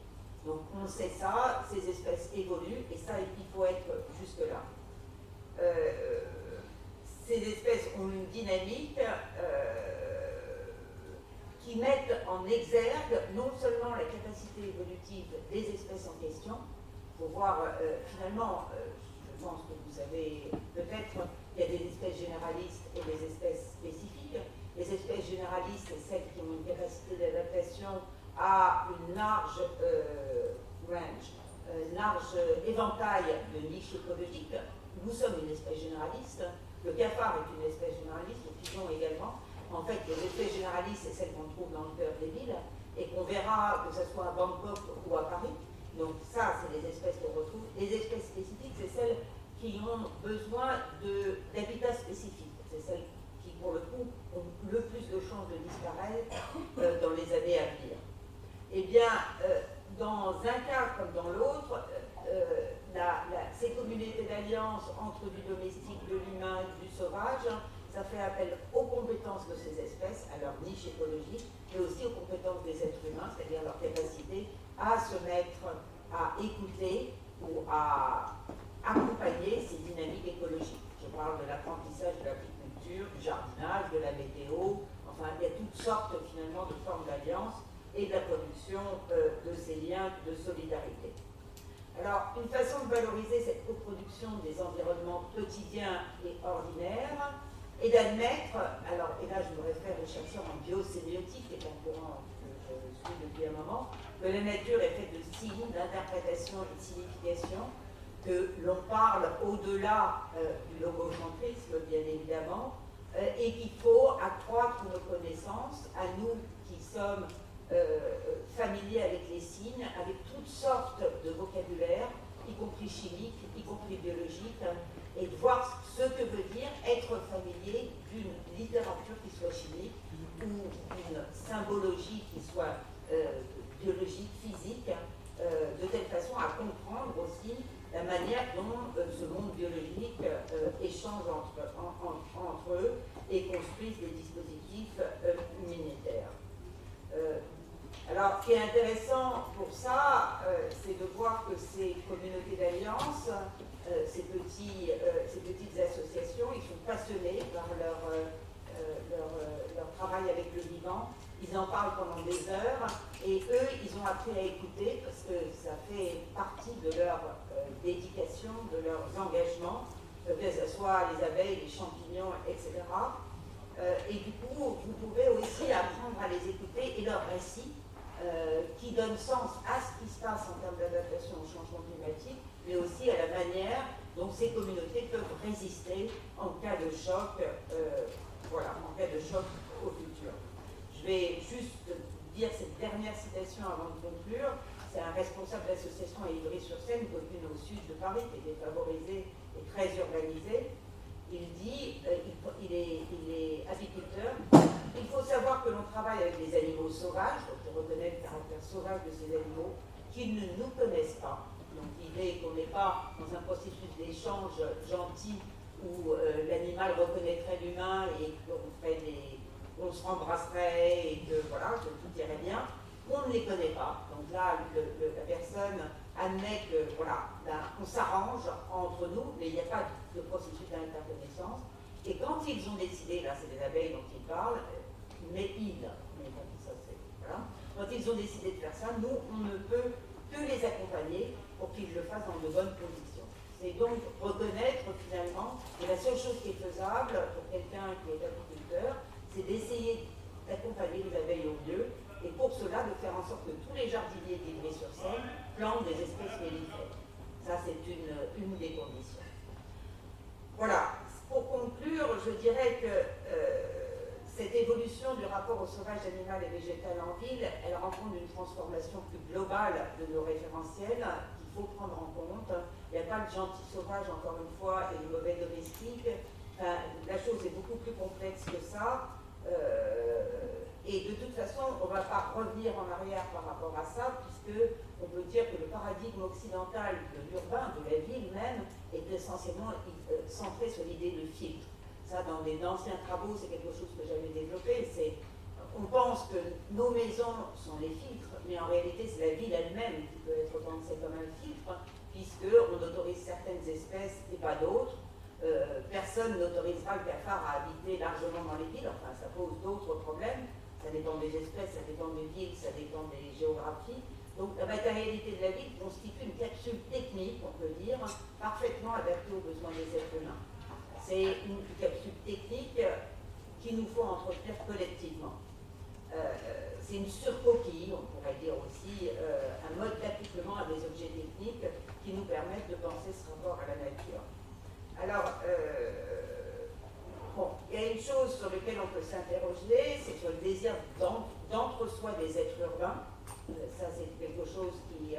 Donc on sait ça, ces espèces évoluent, et ça, il faut être jusque-là. Ces espèces ont une dynamique qui mettent en exergue non seulement la capacité évolutive des espèces en question, pour voir finalement, je pense que vous savez peut-être, il y a des espèces généralistes et des espèces spécifiques. Les espèces généralistes, c'est celles qui ont une capacité d'adaptation à une large large éventail de niches écologiques. Nous sommes une espèce généraliste. Le cafard est une espèce généraliste, le pigeon également. En fait, les espèces généralistes, c'est celles qu'on trouve dans le cœur des villes et qu'on verra, que ce soit à Bangkok ou à Paris. Donc ça, c'est les espèces qu'on retrouve. Les espèces spécifiques, c'est celles qui ont besoin d'habitats spécifiques. C'est celles qui, pour le coup, ont le plus de chances de disparaître dans les années à venir. Eh bien, dans un cas comme dans l'autre, ces communautés d'alliance entre du domestique, de l'humain et du sauvage, ça fait appel aux compétences de ces espèces, à leur niche écologique, mais aussi aux compétences des êtres humains, c'est-à-dire leur capacité à se mettre, à écouter ou à accompagner ces dynamiques écologiques. Je parle de l'apprentissage de l'agriculture, du jardinage, de la météo, enfin il y a toutes sortes finalement de formes d'alliance et de la production de ces liens de solidarité. Alors, une façon de valoriser cette coproduction des environnements quotidiens et ordinaires est d'admettre, alors, et là je me réfère aux chercheurs en biosémiotique, qui est un courant que je suis depuis un moment, que la nature est faite de signes, d'interprétation et de signification, que l'on parle au-delà du logocentrisme, bien évidemment, et qu'il faut accroître nos connaissances, à nous qui sommes familiers avec les signes, avec toutes sortes de vocabulaire, y compris chimique, y compris biologique, et de voir ce que veut dire être familier d'une littérature qui soit chimique ou d'une symbologie qui soit biologique, physique, de telle façon à comprendre aussi la manière dont ce monde biologique échange entre eux et construisent des dispositifs immunitaires. Alors, ce qui est intéressant pour ça, c'est de voir que ces communautés d'alliance, ces petites associations, ils sont passionnés par leur travail avec le vivant. Ils en parlent pendant des heures et eux, ils ont appris à écouter parce que ça fait partie de leur dédication, de leurs engagements, que ce soit les abeilles, les champignons, etc. Et du coup, vous pouvez aussi apprendre à les écouter et leurs récits qui donnent sens à ce qui se passe en termes d'adaptation au changement climatique, mais aussi à la manière dont ces communautés peuvent résister en cas de choc, en cas de choc au futur. Je vais juste dire cette dernière citation avant de conclure. C'est un responsable d'association à Ivry-sur-Seine, commune au sud de Paris, qui est défavorisée et très urbanisée. Il dit, il est apiculteur, il faut savoir que l'on travaille avec des animaux sauvages, donc il reconnaît le caractère sauvage de ces animaux, qu'ils ne nous connaissent pas. Donc l'idée qu'on n'est pas dans un processus d'échange gentil où l'animal reconnaîtrait l'humain et qu'on se rembrasserait et que voilà, que tout irait bien, on ne les connaît pas. Donc là, la personne admet que voilà, on s'arrange entre nous, mais il n'y a pas de processus d'interconnaissance. Et quand ils ont décidé, là c'est des abeilles dont ils parlent, voilà. Quand ils ont décidé de faire ça, nous, on ne peut que les accompagner pour qu'ils le fassent dans de bonnes conditions. C'est donc reconnaître finalement que la seule chose qui est faisable pour quelqu'un qui est apiculteur, c'est d'essayer d'accompagner les abeilles au mieux, et pour cela de faire en sorte que tous les jardiniers d'Ivry-sur-Seine plantent des espèces mellifères. Ça, c'est une des conditions. Voilà. Pour conclure, je dirais que cette évolution du rapport au sauvage animal et végétal en ville, elle rencontre une transformation plus globale de nos référentiels qu'il faut prendre en compte. Il n'y a pas de gentil sauvage, encore une fois, et de mauvais domestique. La chose est beaucoup plus complexe que ça. Et de toute façon, on ne va pas revenir en arrière par rapport à ça, puisque on peut dire que le paradigme occidental de l'urbain, de la ville même, est essentiellement centré sur l'idée de filtre. Ça, dans les anciens travaux, c'est quelque chose que j'avais développé. On pense que nos maisons sont les filtres, mais en réalité, c'est la ville elle-même qui peut être pensée comme un filtre, puisqu'on autorise certaines espèces et pas d'autres. Personne n'autorisera le cafard à habiter largement dans les villes, enfin, ça pose d'autres problèmes. Ça dépend des espèces, ça dépend des villes, ça dépend des géographies. Donc la matérialité de la ville constitue une capsule technique, on peut dire, parfaitement adaptée aux besoins des êtres humains. C'est une capsule technique qu'il nous faut entretenir collectivement. C'est une surcoquille, on pourrait dire aussi, un mode d'accouplement à des objets techniques qui nous permettent de penser ce rapport à la nature. Alors, il y a une chose sur laquelle on peut s'interroger, c'est sur le désir d'entre-soi des êtres urbains. Ça, c'est quelque chose qui...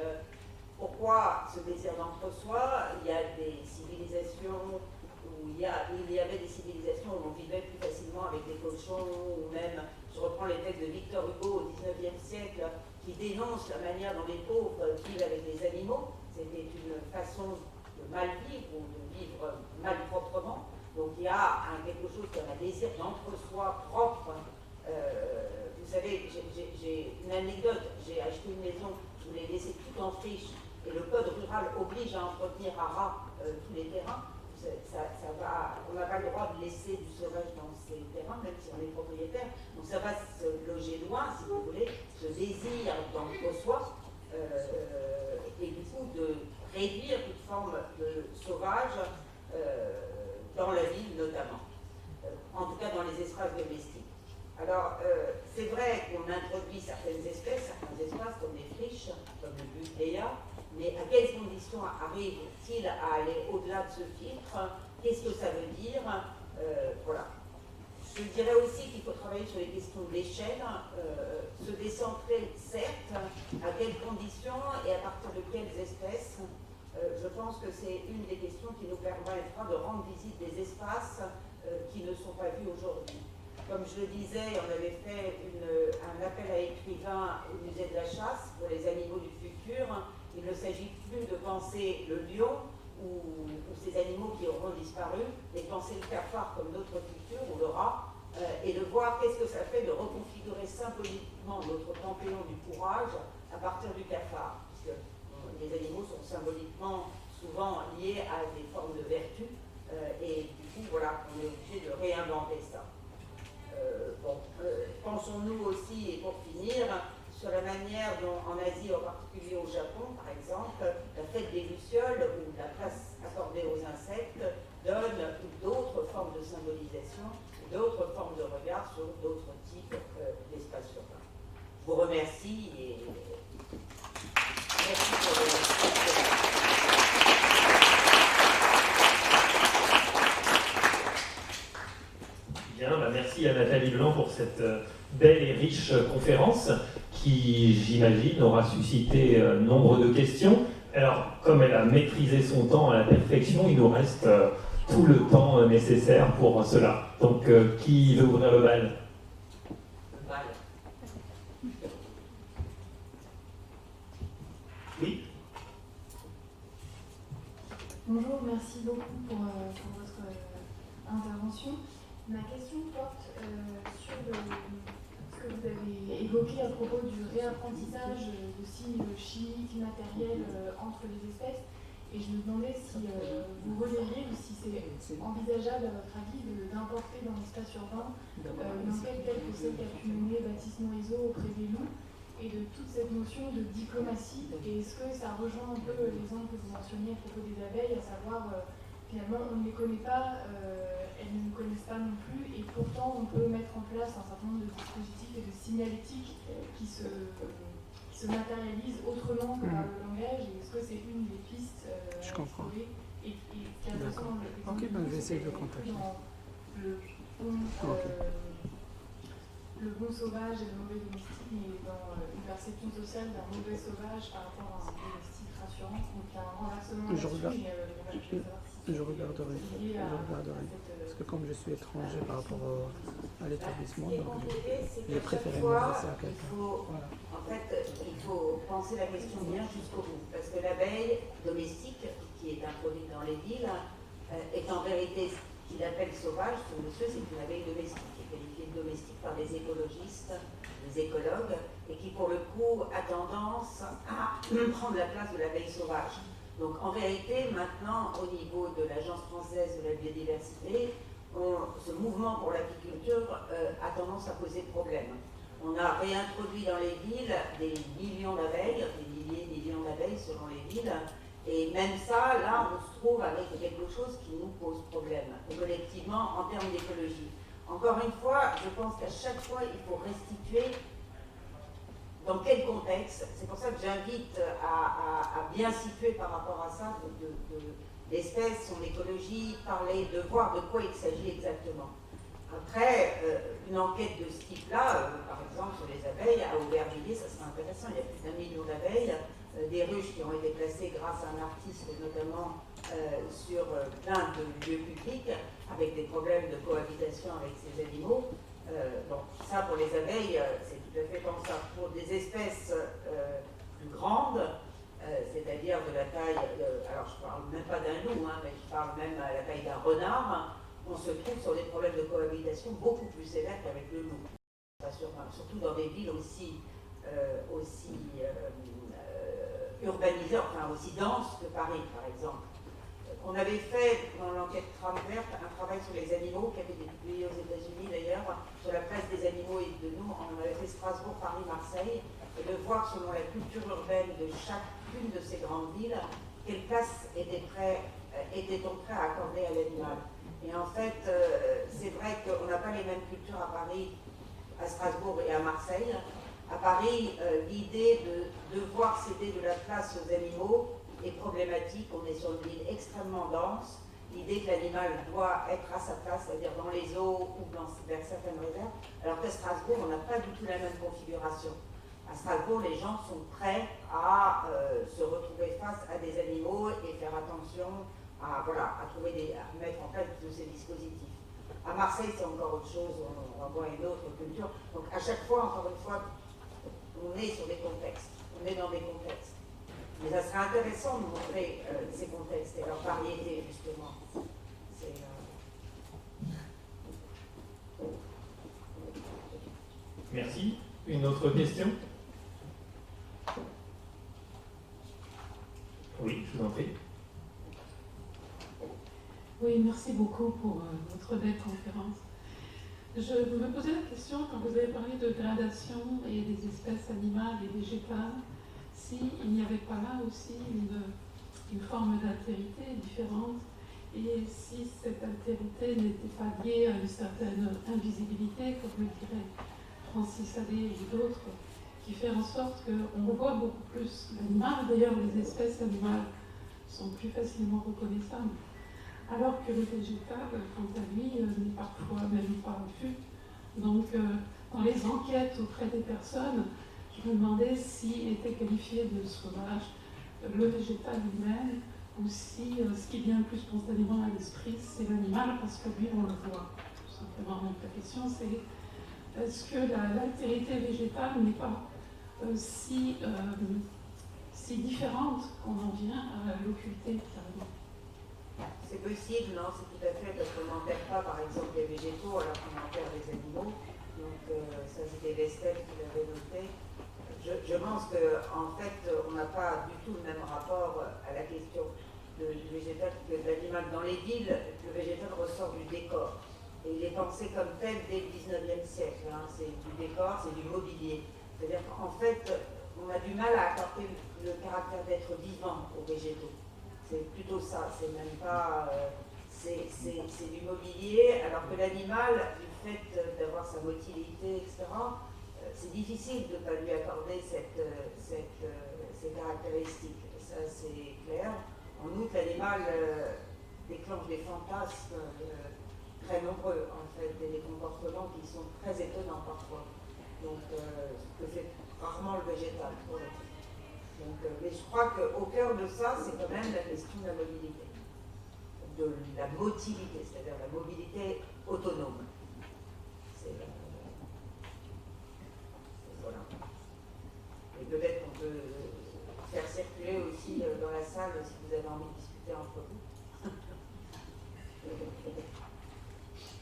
pourquoi ce désir d'entre-soi? Il y a des civilisations où il y avait des civilisations où on vivait plus facilement avec des cochons, ou même, je reprends les textes de Victor Hugo au XIXe siècle, qui dénonce la manière dont les pauvres vivent avec les animaux. C'était une façon de mal vivre ou de vivre mal proprement. Donc il y a quelque chose comme un désir d'entre-soi propre. Vous savez, j'ai une anecdote, j'ai acheté une maison, je voulais laisser tout en friche, et le code rural oblige à entretenir à ras tous les terrains. On n'a pas le droit de laisser du sauvage dans ces terrains, même si on est propriétaire. Donc ça va se loger loin, si vous voulez, ce désir d'entre-soi, et du coup de réduire toute forme de sauvage dans la ville notamment, en tout cas dans les espaces domestiques. Alors, c'est vrai qu'on introduit certains espaces comme les friches, comme le butéa, mais à quelles conditions arrive-t-il à aller au-delà de ce filtre? Qu'est-ce que ça veut dire? Voilà. Je dirais aussi qu'il faut travailler sur les questions d'échelle, se décentrer, certes, à quelles conditions et à partir de quelles espèces. Je pense que c'est une des questions qui nous permettra de rendre visite des espaces qui ne sont pas vus aujourd'hui. Comme je le disais, on avait fait un appel à écrivains au musée de la chasse pour les animaux du futur. Il ne s'agit plus de penser le lion ou ces animaux qui auront disparu, mais de penser le cafard comme notre futur ou le rat, et de voir qu'est-ce que ça fait de reconfigurer symboliquement notre panthéon du courage à partir du cafard, puisque les animaux sont symboliquement souvent liés à des formes de vertu, et du coup, voilà, on est obligé de réinventer ça. Pensons-nous aussi, et pour finir, sur la manière dont, en Asie, en particulier au Japon, par exemple, la fête des lucioles, ou la place accordée aux insectes, donne d'autres formes de symbolisation, d'autres formes de regard sur d'autres types d'espaces urbains. Je vous remercie et merci pour Bien, merci à Nathalie Blanc pour cette belle et riche conférence qui, j'imagine, aura suscité nombre de questions. Alors, comme elle a maîtrisé son temps à la perfection, il nous reste tout le temps nécessaire pour cela. Donc, qui veut ouvrir le bal ? Oui. Bonjour, merci beaucoup pour votre intervention. Ma question porte sur ce que vous avez évoqué à propos du réapprentissage de signes chimiques, matériels entre les espèces. Et je me demandais si vous relèviez ou si c'est envisageable, à votre avis, d'importer dans l'espace urbain une enquête telle que celle qu'a pu mener Baptiste Morisot auprès des loups, et de toute cette notion de diplomatie. Et est-ce que ça rejoint un peu l'exemple que vous mentionniez à propos des abeilles, à savoir finalement on ne les connaît pas, elles ne nous connaissent pas non plus, et pourtant on peut mettre en place un certain nombre de dispositifs et de signalétiques qui se matérialisent autrement que par le langage. Et est-ce que c'est une des pistes à explorer, et qui est intéressant dans l'exemple je vais essayer de le contacter. Le bon sauvage et le mauvais domestique, mais dans une perception sociale d'un mauvais sauvage par rapport à un domestique rassurant. Donc il y a un renversement là-dessus, je regarderai. Parce que comme je suis étranger par rapport à l'établissement, donc j'ai préféré m'adresser à quelqu'un. Voilà. En fait, il faut penser la question bien jusqu'au bout. Parce que l'abeille domestique, qui est introduite dans les villes, est en vérité ce qu'il appelle sauvage, ce monsieur, c'est une abeille domestique, qui est qualifiée de domestique par les écologistes, les écologues, et qui pour le coup a tendance à prendre la place de l'abeille sauvage. Donc en vérité, maintenant, au niveau de l'Agence française de la biodiversité, ce mouvement pour l'apiculture a tendance à poser problème. On a réintroduit dans les villes des millions d'abeilles, des millions d'abeilles selon les villes, et même ça, là, on se trouve avec quelque chose qui nous pose problème, collectivement, en termes d'écologie. Encore une fois, je pense qu'à chaque fois, il faut restituer dans quel contexte. C'est pour ça que j'invite à bien situer par rapport à ça l'espèce, son écologie, parler, de voir de quoi il s'agit exactement. Après, une enquête de ce type-là, par exemple sur les abeilles, à Aubervilliers, ça serait intéressant, il y a plus d'1 million d'abeilles, des ruches qui ont été placées grâce à un artiste notamment sur plein de lieux publics, avec des problèmes de cohabitation avec ces animaux. Bon, ça pour les abeilles, c'est tout à fait pensable. Pour des espèces plus grandes, c'est-à-dire de la taille, alors je ne parle même pas d'un loup, mais je parle même à la taille d'un renard, on se trouve sur des problèmes de cohabitation beaucoup plus sévères qu'avec le loup. Surtout dans des villes aussi urbanisées, enfin aussi denses que Paris, par exemple. On avait fait, dans l'enquête Trame verte, un travail sur les animaux qui avait été publié aux États-Unis d'ailleurs, sur la place des animaux, et de nous, on avait fait Strasbourg, Paris, Marseille, et de voir selon la culture urbaine de chacune de ces grandes villes, quelle place était-on prêt à accorder à l'animal. Et en fait, c'est vrai qu'on n'a pas les mêmes cultures à Paris, à Strasbourg et à Marseille. À Paris, l'idée de devoir céder de la place aux animaux est problématique. On est sur une ville extrêmement dense. L'idée que l'animal doit être à sa place, c'est-à-dire dans les eaux ou vers certaines réserves, alors qu'à Strasbourg, on n'a pas du tout la même configuration. À Strasbourg, les gens sont prêts à se retrouver face à des animaux et faire attention à mettre en place tous ces dispositifs. À Marseille, c'est encore autre chose, on renvoie une autre culture. Donc à chaque fois, encore une fois, on est sur des contextes, on est dans des contextes. Mais ça serait intéressant de montrer ces contextes et leur variété, justement. Merci. Une autre question? Oui, je vous en prie. Oui, merci beaucoup pour votre belle conférence. Je me posais la question, quand vous avez parlé de gradation et des espèces animales et végétales, s'il n'y avait pas là aussi une forme d'altérité différente, et si cette altérité n'était pas liée à une certaine invisibilité, comme le dirait Francis Allais ou d'autres, qui fait en sorte qu'on voit beaucoup plus l'animal. D'ailleurs, les espèces animales sont plus facilement reconnaissables, alors que le végétal, quant à lui, n'est parfois même pas vu. Donc, dans les enquêtes auprès des personnes, je me demandais s'il était qualifié de sauvage le végétal lui-même, ou si ce qui vient plus spontanément à l'esprit, c'est l'animal, parce que lui, on le voit. Tout simplement. Donc, la question, c'est est-ce que l'altérité végétale n'est pas si différente qu'on en vient à l'occulter carrément? C'est possible, non, c'est tout à fait, parce qu'on n'enterre pas, par exemple, les végétaux alors qu'on enterre les animaux. Donc, ça, c'était Vestel qui l'avait noté. Je pense qu'en fait, on n'a pas du tout le même rapport à la question du végétal que de l'animal. Dans les villes, le végétal ressort du décor. Et il est pensé comme tel dès le 19e siècle. Hein. C'est du décor, c'est du mobilier. C'est-à-dire qu'en fait, on a du mal à apporter le caractère d'être vivant aux végétaux. C'est plutôt ça, c'est même pas... c'est du mobilier, alors que l'animal, du fait d'avoir sa motilité, etc., c'est difficile de ne pas lui accorder ces caractéristiques. Ça, c'est clair. En outre, l'animal déclenche des fantasmes très nombreux, en fait, et des comportements qui sont très étonnants parfois. Donc, ce que fait rarement le végétal, pour le coup. Donc, mais je crois qu'au cœur de ça, c'est quand même la question de la mobilité. De la motilité, c'est-à-dire la mobilité autonome. Voilà. Et peut-être qu'on peut faire circuler aussi dans la salle si vous avez envie de discuter entre vous.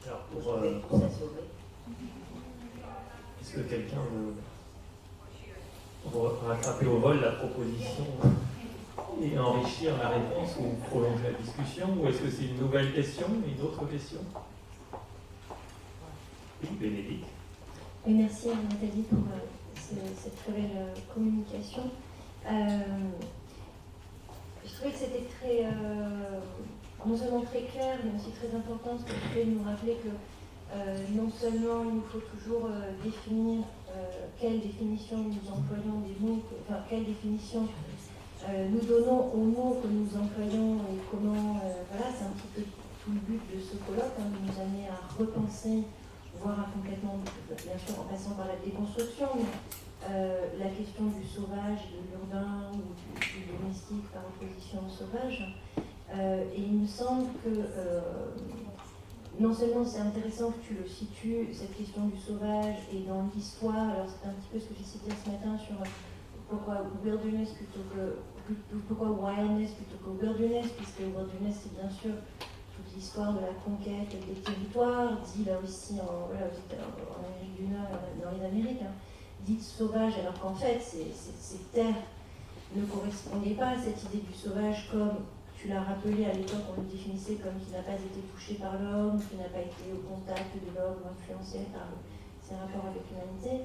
Alors, est-ce que quelqu'un veut rattraper au vol la proposition et enrichir la réponse ou prolonger la discussion, ou est-ce que c'est une nouvelle question, une autre question? Oui, Bénédicte. Oui, merci à Nathalie pour cette très belle communication. Je trouvais que c'était très, non seulement très clair, mais aussi très important ce que tu fais de nous rappeler que non seulement il nous faut toujours définir quelle définition nous employons des mots, enfin quelle définition nous donnons aux mots que nous employons et comment, voilà, c'est un petit peu tout le but de ce colloque, hein, de nous amener à repenser, voire à complètement, bien sûr en passant par la déconstruction, mais la question du sauvage, de l'urbain ou du domestique par opposition au sauvage. Et il me semble que non seulement c'est intéressant que tu le situes, cette question du sauvage, et dans l'histoire, alors c'est un petit peu ce que j'ai cité ce matin sur pourquoi wilderness pourquoi wildness plutôt que wilderness, puisque wilderness c'est bien sûr toute l'histoire de la conquête des territoires, dit là aussi en Amérique du Nord et dans les Amériques, hein, dite sauvage, alors qu'en fait ces terres ne correspondaient pas à cette idée du sauvage comme tu l'as rappelé à l'époque, on le définissait comme qui n'a pas été touché par l'homme, qui n'a pas été au contact de l'homme ou influencé par ses rapports avec l'humanité,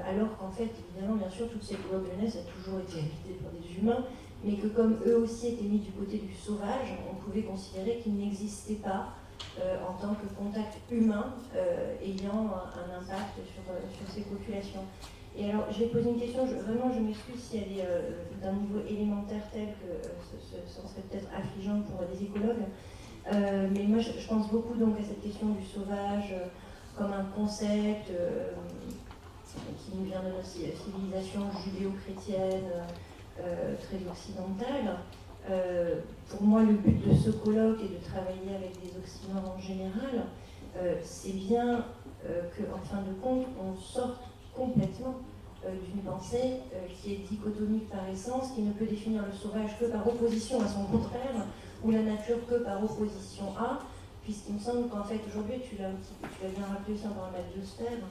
alors qu'en fait, évidemment, bien sûr, toute cette wilderness a toujours été habitée par des humains, mais que comme eux aussi étaient mis du côté du sauvage, on pouvait considérer qu'ils n'existaient pas en tant que contact humain ayant un impact sur ces populations. Et alors, je vais poser une question, vraiment je m'excuse si elle est d'un niveau élémentaire tel que ce serait peut-être affligeant pour les écologues, mais moi je pense beaucoup donc à cette question du sauvage comme un concept qui nous vient de notre civilisation judéo-chrétienne très occidentale. Pour moi, le but de ce colloque et de travailler avec des Occidentaux en général, c'est bien qu'en fin de compte, on sorte complètement d'une pensée qui est dichotomique par essence, qui ne peut définir le sauvage que par opposition à son contraire, ou la nature que par opposition à, puisqu'il me semble qu'en fait aujourd'hui, tu l'as bien rappelé ça dans la Maître de Sphère,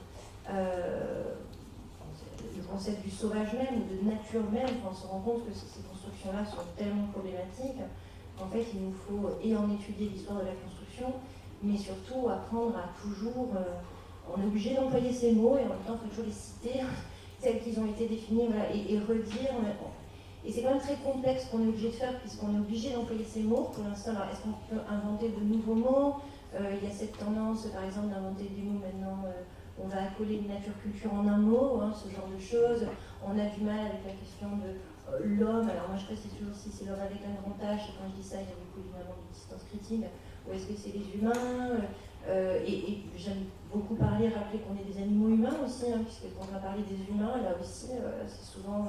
le concept du sauvage même, ou de nature même. On se rend compte que ces constructions-là sont tellement problématiques qu'en fait, il nous faut en étudier l'histoire de la construction, mais surtout apprendre à toujours... on est obligé d'employer ces mots, et en même temps, il faut toujours les citer, tels qu'ils ont été définis, voilà, et redire. Et c'est quand même très complexe ce qu'on est obligé de faire, puisqu'on est obligé d'employer ces mots. Pour l'instant, alors est-ce qu'on peut inventer de nouveaux mots? Il y a cette tendance, par exemple, d'inventer des mots maintenant. On va accoler une nature-culture en un mot, ce genre de choses. On a du mal avec la question de l'homme. Alors moi, je ne sais pas si c'est l'homme avec un grand H. Quand je dis ça, il y a beaucoup évidemment de distance critique. Ou est-ce que c'est les humains? Et j'aime beaucoup parler, rappeler qu'on est des animaux humains aussi, puisque quand on va parler des humains, là aussi, c'est souvent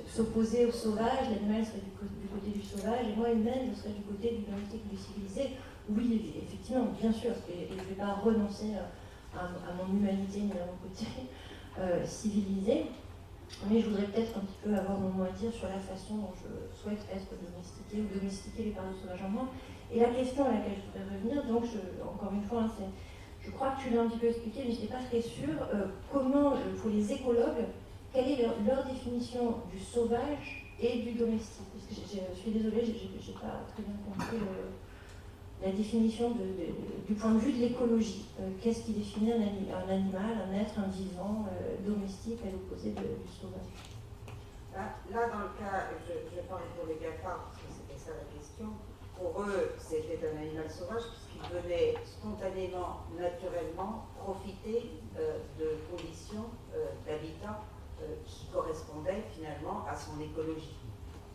s'opposer au sauvage. L'animal serait du côté du sauvage, et moi, humaine, je serais du côté du domestique, du civilisé. Oui, effectivement, bien sûr, et je ne vais pas renoncer à mon humanité ni à mon côté civilisé, mais je voudrais peut-être un petit peu avoir mon mot à dire sur la façon dont je souhaite être domestiquée ou domestiquer les parts de sauvage en moi. Et la question à laquelle je voudrais revenir, donc encore une fois, je crois que tu l'as un petit peu expliqué, mais je n'étais pas très sûre, comment, pour les écologues, quelle est leur définition du sauvage et du domestique? Parce que je suis désolée, je n'ai pas très bien compris la définition du point de vue de l'écologie. Qu'est-ce qui définit un animal, un être, un vivant, domestique à l'opposé du sauvage? Là, dans le cas, je parle pour les cafards, parce que c'était ça la question. Pour eux, c'était un animal sauvage, puisqu'il venait spontanément, naturellement, profiter de conditions d'habitat qui correspondaient finalement à son écologie.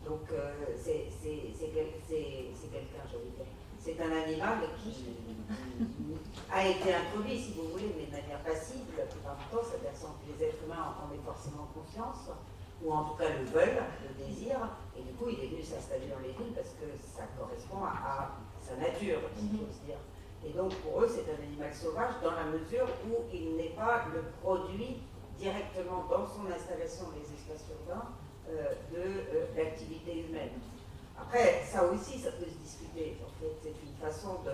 Donc, c'est quelqu'un, je veux dire. C'est un animal qui a été introduit, si vous voulez, mais de manière passive. La plupart du temps, c'est-à-dire sans que les êtres humains en aient forcément confiance, ou en tout cas le veulent, le désirent, et du coup, il est venu s'installer dans les villes parce que ça correspond à sa nature, si j'ose dire. Et donc, pour eux, c'est un animal sauvage dans la mesure où il n'est pas le produit directement dans son installation des espaces urbains de l'activité humaine. Après, ça aussi, ça peut se discuter. En fait, c'est une façon de...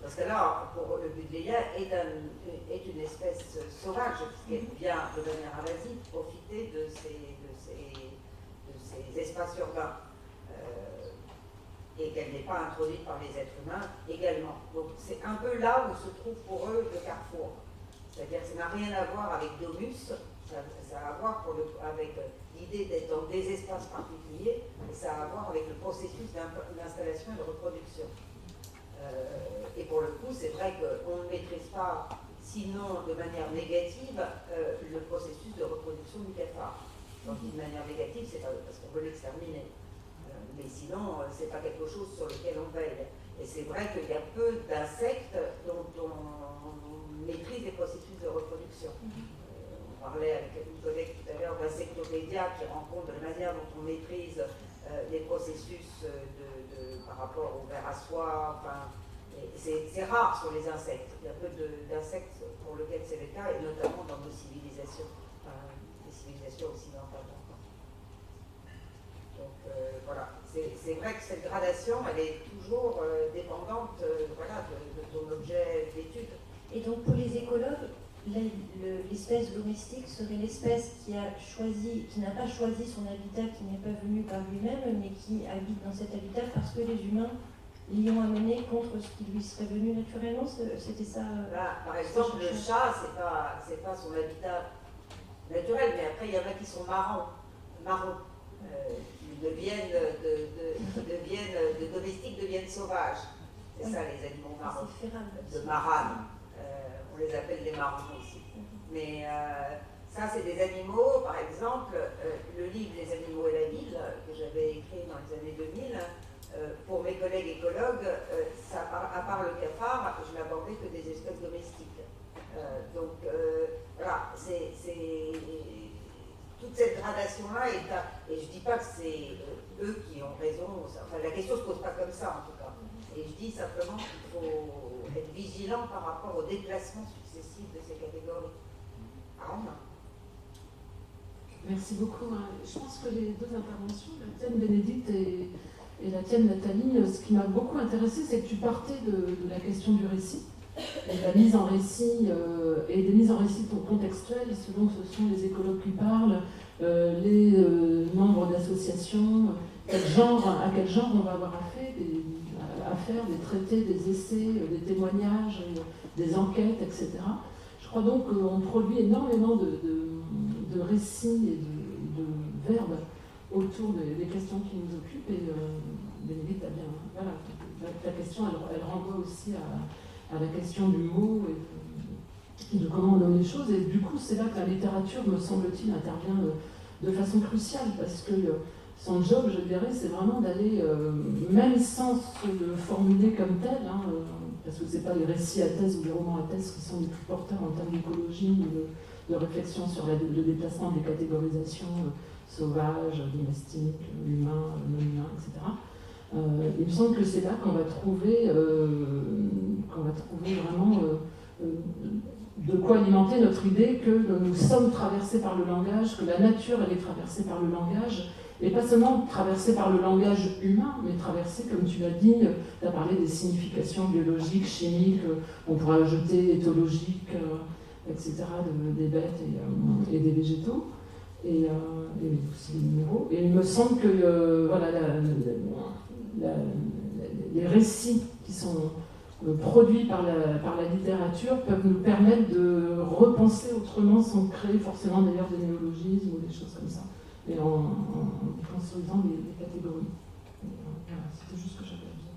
Parce que là, pour le budgétaire est une espèce sauvage, puisqu'elle vient de manière invasive profiter de ces espaces urbains. Et qu'elle n'est pas introduite par les êtres humains également. Donc c'est un peu là où se trouve pour eux le carrefour. C'est-à-dire que ça n'a rien à voir avec Domus, ça a à voir avec l'idée d'être dans des espaces particuliers, et ça a à voir avec le processus d'installation et de reproduction. Et pour le coup, c'est vrai qu'on ne maîtrise pas, sinon de manière négative, le processus de reproduction du cafard. Donc d'une manière négative, c'est pas parce qu'on veut l'exterminer. Mais sinon, c'est pas quelque chose sur lequel on veille. Et c'est vrai qu'il y a peu d'insectes dont on maîtrise les processus de reproduction. On parlait avec une collègue tout à l'heure d'insectopédia qui rencontre la manière dont on maîtrise les processus par rapport au ver à soie. Enfin, c'est rare sur les insectes. Il y a peu d'insectes pour lesquels c'est le cas, et notamment dans nos civilisations, les civilisations occidentales. Donc voilà, c'est vrai que cette gradation, elle est toujours dépendante de ton objet d'étude. Et donc pour les écologues, l'espèce domestique serait l'espèce qui n'a pas choisi son habitat, qui n'est pas venu par lui-même, mais qui habite dans cet habitat parce que les humains l'y ont amené contre ce qui lui serait venu naturellement. C'était ça. Là, par exemple, le chat, c'est pas son habitat naturel, mais après il y en a qui sont marrons. Deviennent de domestiques, deviennent sauvages. C'est ça, les animaux marrons. De marane. On les appelle les marrons aussi. Mais ça, c'est des animaux, par exemple, le livre Les animaux et la ville, que j'avais écrit dans les années 2000, pour mes collègues écologues, à part le cafard, je n'abordais que des espèces domestiques. Donc, voilà, toute cette gradation-là et je ne dis pas que c'est eux qui ont raison, enfin, la question ne se pose pas comme ça en tout cas. Et je dis simplement qu'il faut être vigilant par rapport au déplacement successif de ces catégories. Merci beaucoup. Je pense que les deux interventions, la tienne Bénédicte et la tienne Nathalie, ce qui m'a beaucoup intéressée, c'est que tu partais de la question du récit, et de la mise en récit, et des mises en récit contextuelles, selon que ce sont les écologues qui parlent, les membres d'associations, à quel genre on va avoir affaire, des traités, des essais, des témoignages, des enquêtes, etc. Je crois donc qu'on produit énormément de récits et de verbes autour des questions qui nous occupent. Et Bénédicte a bien. Voilà, ta question, elle renvoie aussi à la question du mot et de comment on nomme les choses. Et du coup, c'est là que la littérature, me semble-t-il, intervient de façon cruciale, parce que son job, je dirais, c'est vraiment d'aller, même sans se le formuler comme tel, hein, parce que ce n'est pas les récits à thèse ou les romans à thèse qui sont les plus porteurs en termes d'écologie ou de réflexion sur le déplacement des catégorisations sauvages, domestiques, humains, non humains, etc. Il me semble que c'est là qu'on va trouver vraiment de quoi alimenter notre idée que nous sommes traversés par le langage, que la nature elle est traversée par le langage, et pas seulement traversée par le langage humain, mais traversée, comme tu l'as dit, tu as parlé des significations biologiques, chimiques, on pourra ajouter éthologiques, etc., des bêtes et des végétaux, et aussi des minéraux. Et il me semble que voilà, les récits qui sont produits par la littérature peuvent nous permettre de repenser autrement sans créer forcément d'ailleurs des néologismes ou des choses comme ça, et en construisant des catégories. Voilà, c'était juste ce que j'avais à dire.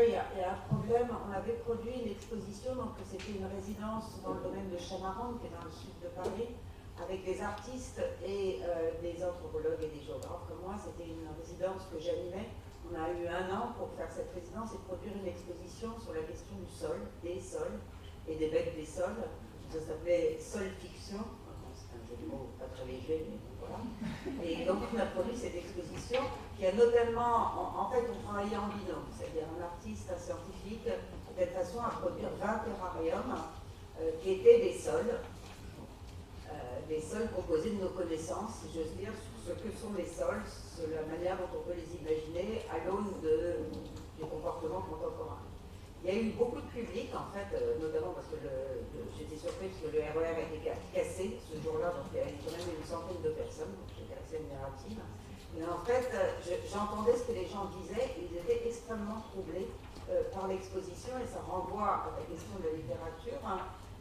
Il y a un problème, on avait produit une exposition, donc c'était une résidence dans le domaine de Chamarande, qui est dans le sud de Paris, avec des artistes et des anthropologues et des géographes comme moi. C'était une résidence que j'animais. On a eu 1 an pour faire cette résidence et produire une exposition sur la question du sol, des sols et des bêtes des sols. Ça s'appelait Sol Fiction. C'est un jeu de mots pas très léger, mais voilà. Et donc on a produit cette exposition qui a notamment, en fait, on travaillait en binôme, c'est-à-dire un artiste, un scientifique, de telle façon à produire 20 terrariums qui étaient des sols composés de nos connaissances, si j'ose dire, sur ce que sont les sols, sur la manière dont on peut les imaginer à l'aune du comportement contemporain. Il y a eu beaucoup de public, en fait, notamment parce que j'étais surprise que le RER a été cassé ce jour-là, donc il y avait quand même une centaine de personnes, donc j'étais assez admirative. Mais en fait, j'entendais ce que les gens disaient, et ils étaient extrêmement troublés par l'exposition, et ça renvoie à la question de la littérature,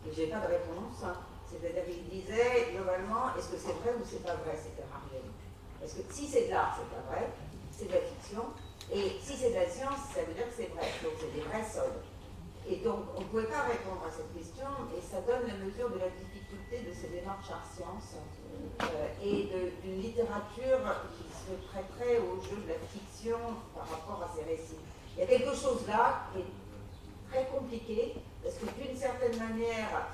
et je n'ai pas de réponse. C'est-à-dire qu'ils disaient, globalement, est-ce que c'est vrai ou c'est pas vrai, ces terrariums? Parce que si c'est de l'art, c'est pas vrai, c'est de la fiction, et si c'est de la science, ça veut dire que c'est vrai, donc c'est des vrais sols. Et donc, on ne pouvait pas répondre à cette question, et ça donne la mesure de la difficulté de ces démarches art sciences et d'une littérature qui se prêterait au jeu de la fiction par rapport à ces récits. Il y a quelque chose là qui est très compliqué, parce que d'une certaine manière,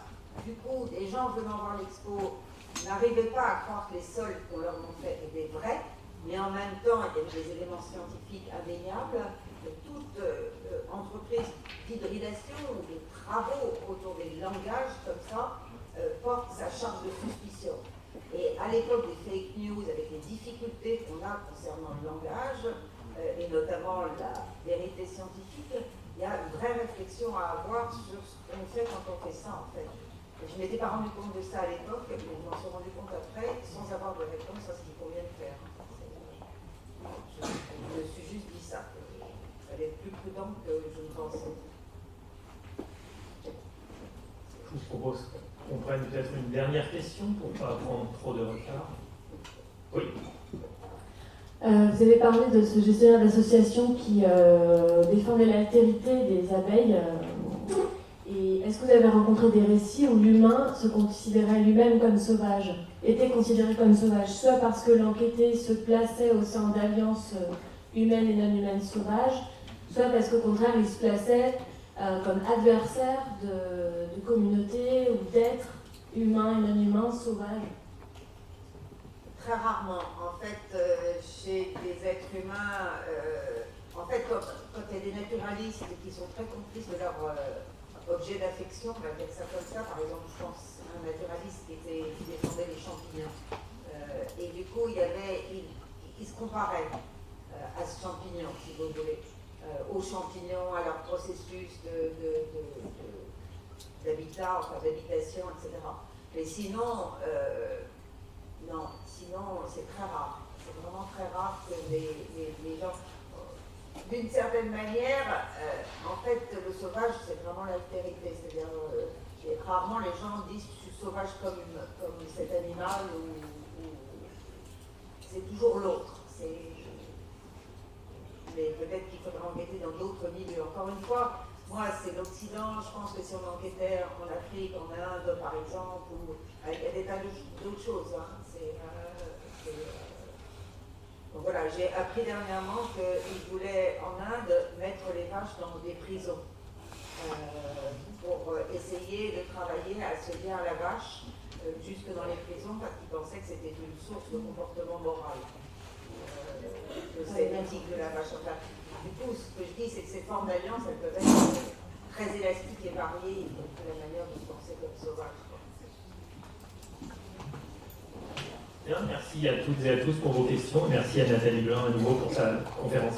du coup, les gens venant voir l'expo n'arrivaient pas à croire que les sols qu'on leur montrait étaient vrais, mais en même temps, il y avait des éléments scientifiques indéniables. Toute entreprise d'hybridation ou de travaux autour des langages comme ça porte sa charge de suspicion. Et à l'époque des fake news, avec les difficultés qu'on a concernant le langage, et notamment la vérité scientifique, il y a une vraie réflexion à avoir sur ce qu'on fait quand on fait ça, en fait. Je ne m'étais pas rendu compte de ça à l'époque, mais je m'en suis rendu compte après, sans avoir de réponse à ce qu'il convient de faire. Je me suis juste dit ça, qu'il fallait être plus prudent que je ne pensais. Je vous propose qu'on prenne peut-être une dernière question pour ne pas prendre trop de retard. Oui. Vous avez parlé de ce gestionnaire d'association qui défendait l'altérité des abeilles. Et est-ce que vous avez rencontré des récits où l'humain se considérait lui-même comme sauvage, était considéré comme sauvage, soit parce que l'enquêté se plaçait au sein d'alliances humaines et non humaines sauvages, soit parce qu'au contraire il se plaçait comme adversaire de communautés ou d'êtres humains et non humains sauvages? Très rarement. En fait, chez des êtres humains, en fait, quand il y a des naturalistes qui sont très complices de leur objet d'affection, on va dire ça comme ça, par exemple, je pense à un naturaliste qui défendait les champignons. Et du coup, il se comparait à ce champignon, si vous voulez, aux champignons, à leur processus d'habitat, enfin d'habitation, etc. Mais sinon, non, sinon c'est très rare. C'est vraiment très rare que les gens, d'une certaine manière, en fait, le sauvage, c'est vraiment l'altérité. C'est-à-dire, rarement les gens disent je suis sauvage comme cet animal, ou c'est toujours l'autre. Mais peut-être qu'il faudrait enquêter dans d'autres milieux. Encore une fois, moi, c'est l'Occident. Je pense que si on enquêtait en Afrique, en Inde, par exemple, il y a des tas d'autres choses. Hein. Donc voilà, j'ai appris dernièrement qu'ils voulaient en Inde mettre les vaches dans des prisons pour essayer de travailler à se lier à la vache jusque dans les prisons parce qu'ils pensaient que c'était une source de comportement moral. C'est l'éthique de la vache. Enfin, du coup, ce que je dis, c'est que ces formes d'alliance, elles peuvent être très élastiques et variées, donc la manière de se penser comme sauvage. Bien, merci à toutes et à tous pour vos questions. Merci à Nathalie Blanc à nouveau pour sa conférence.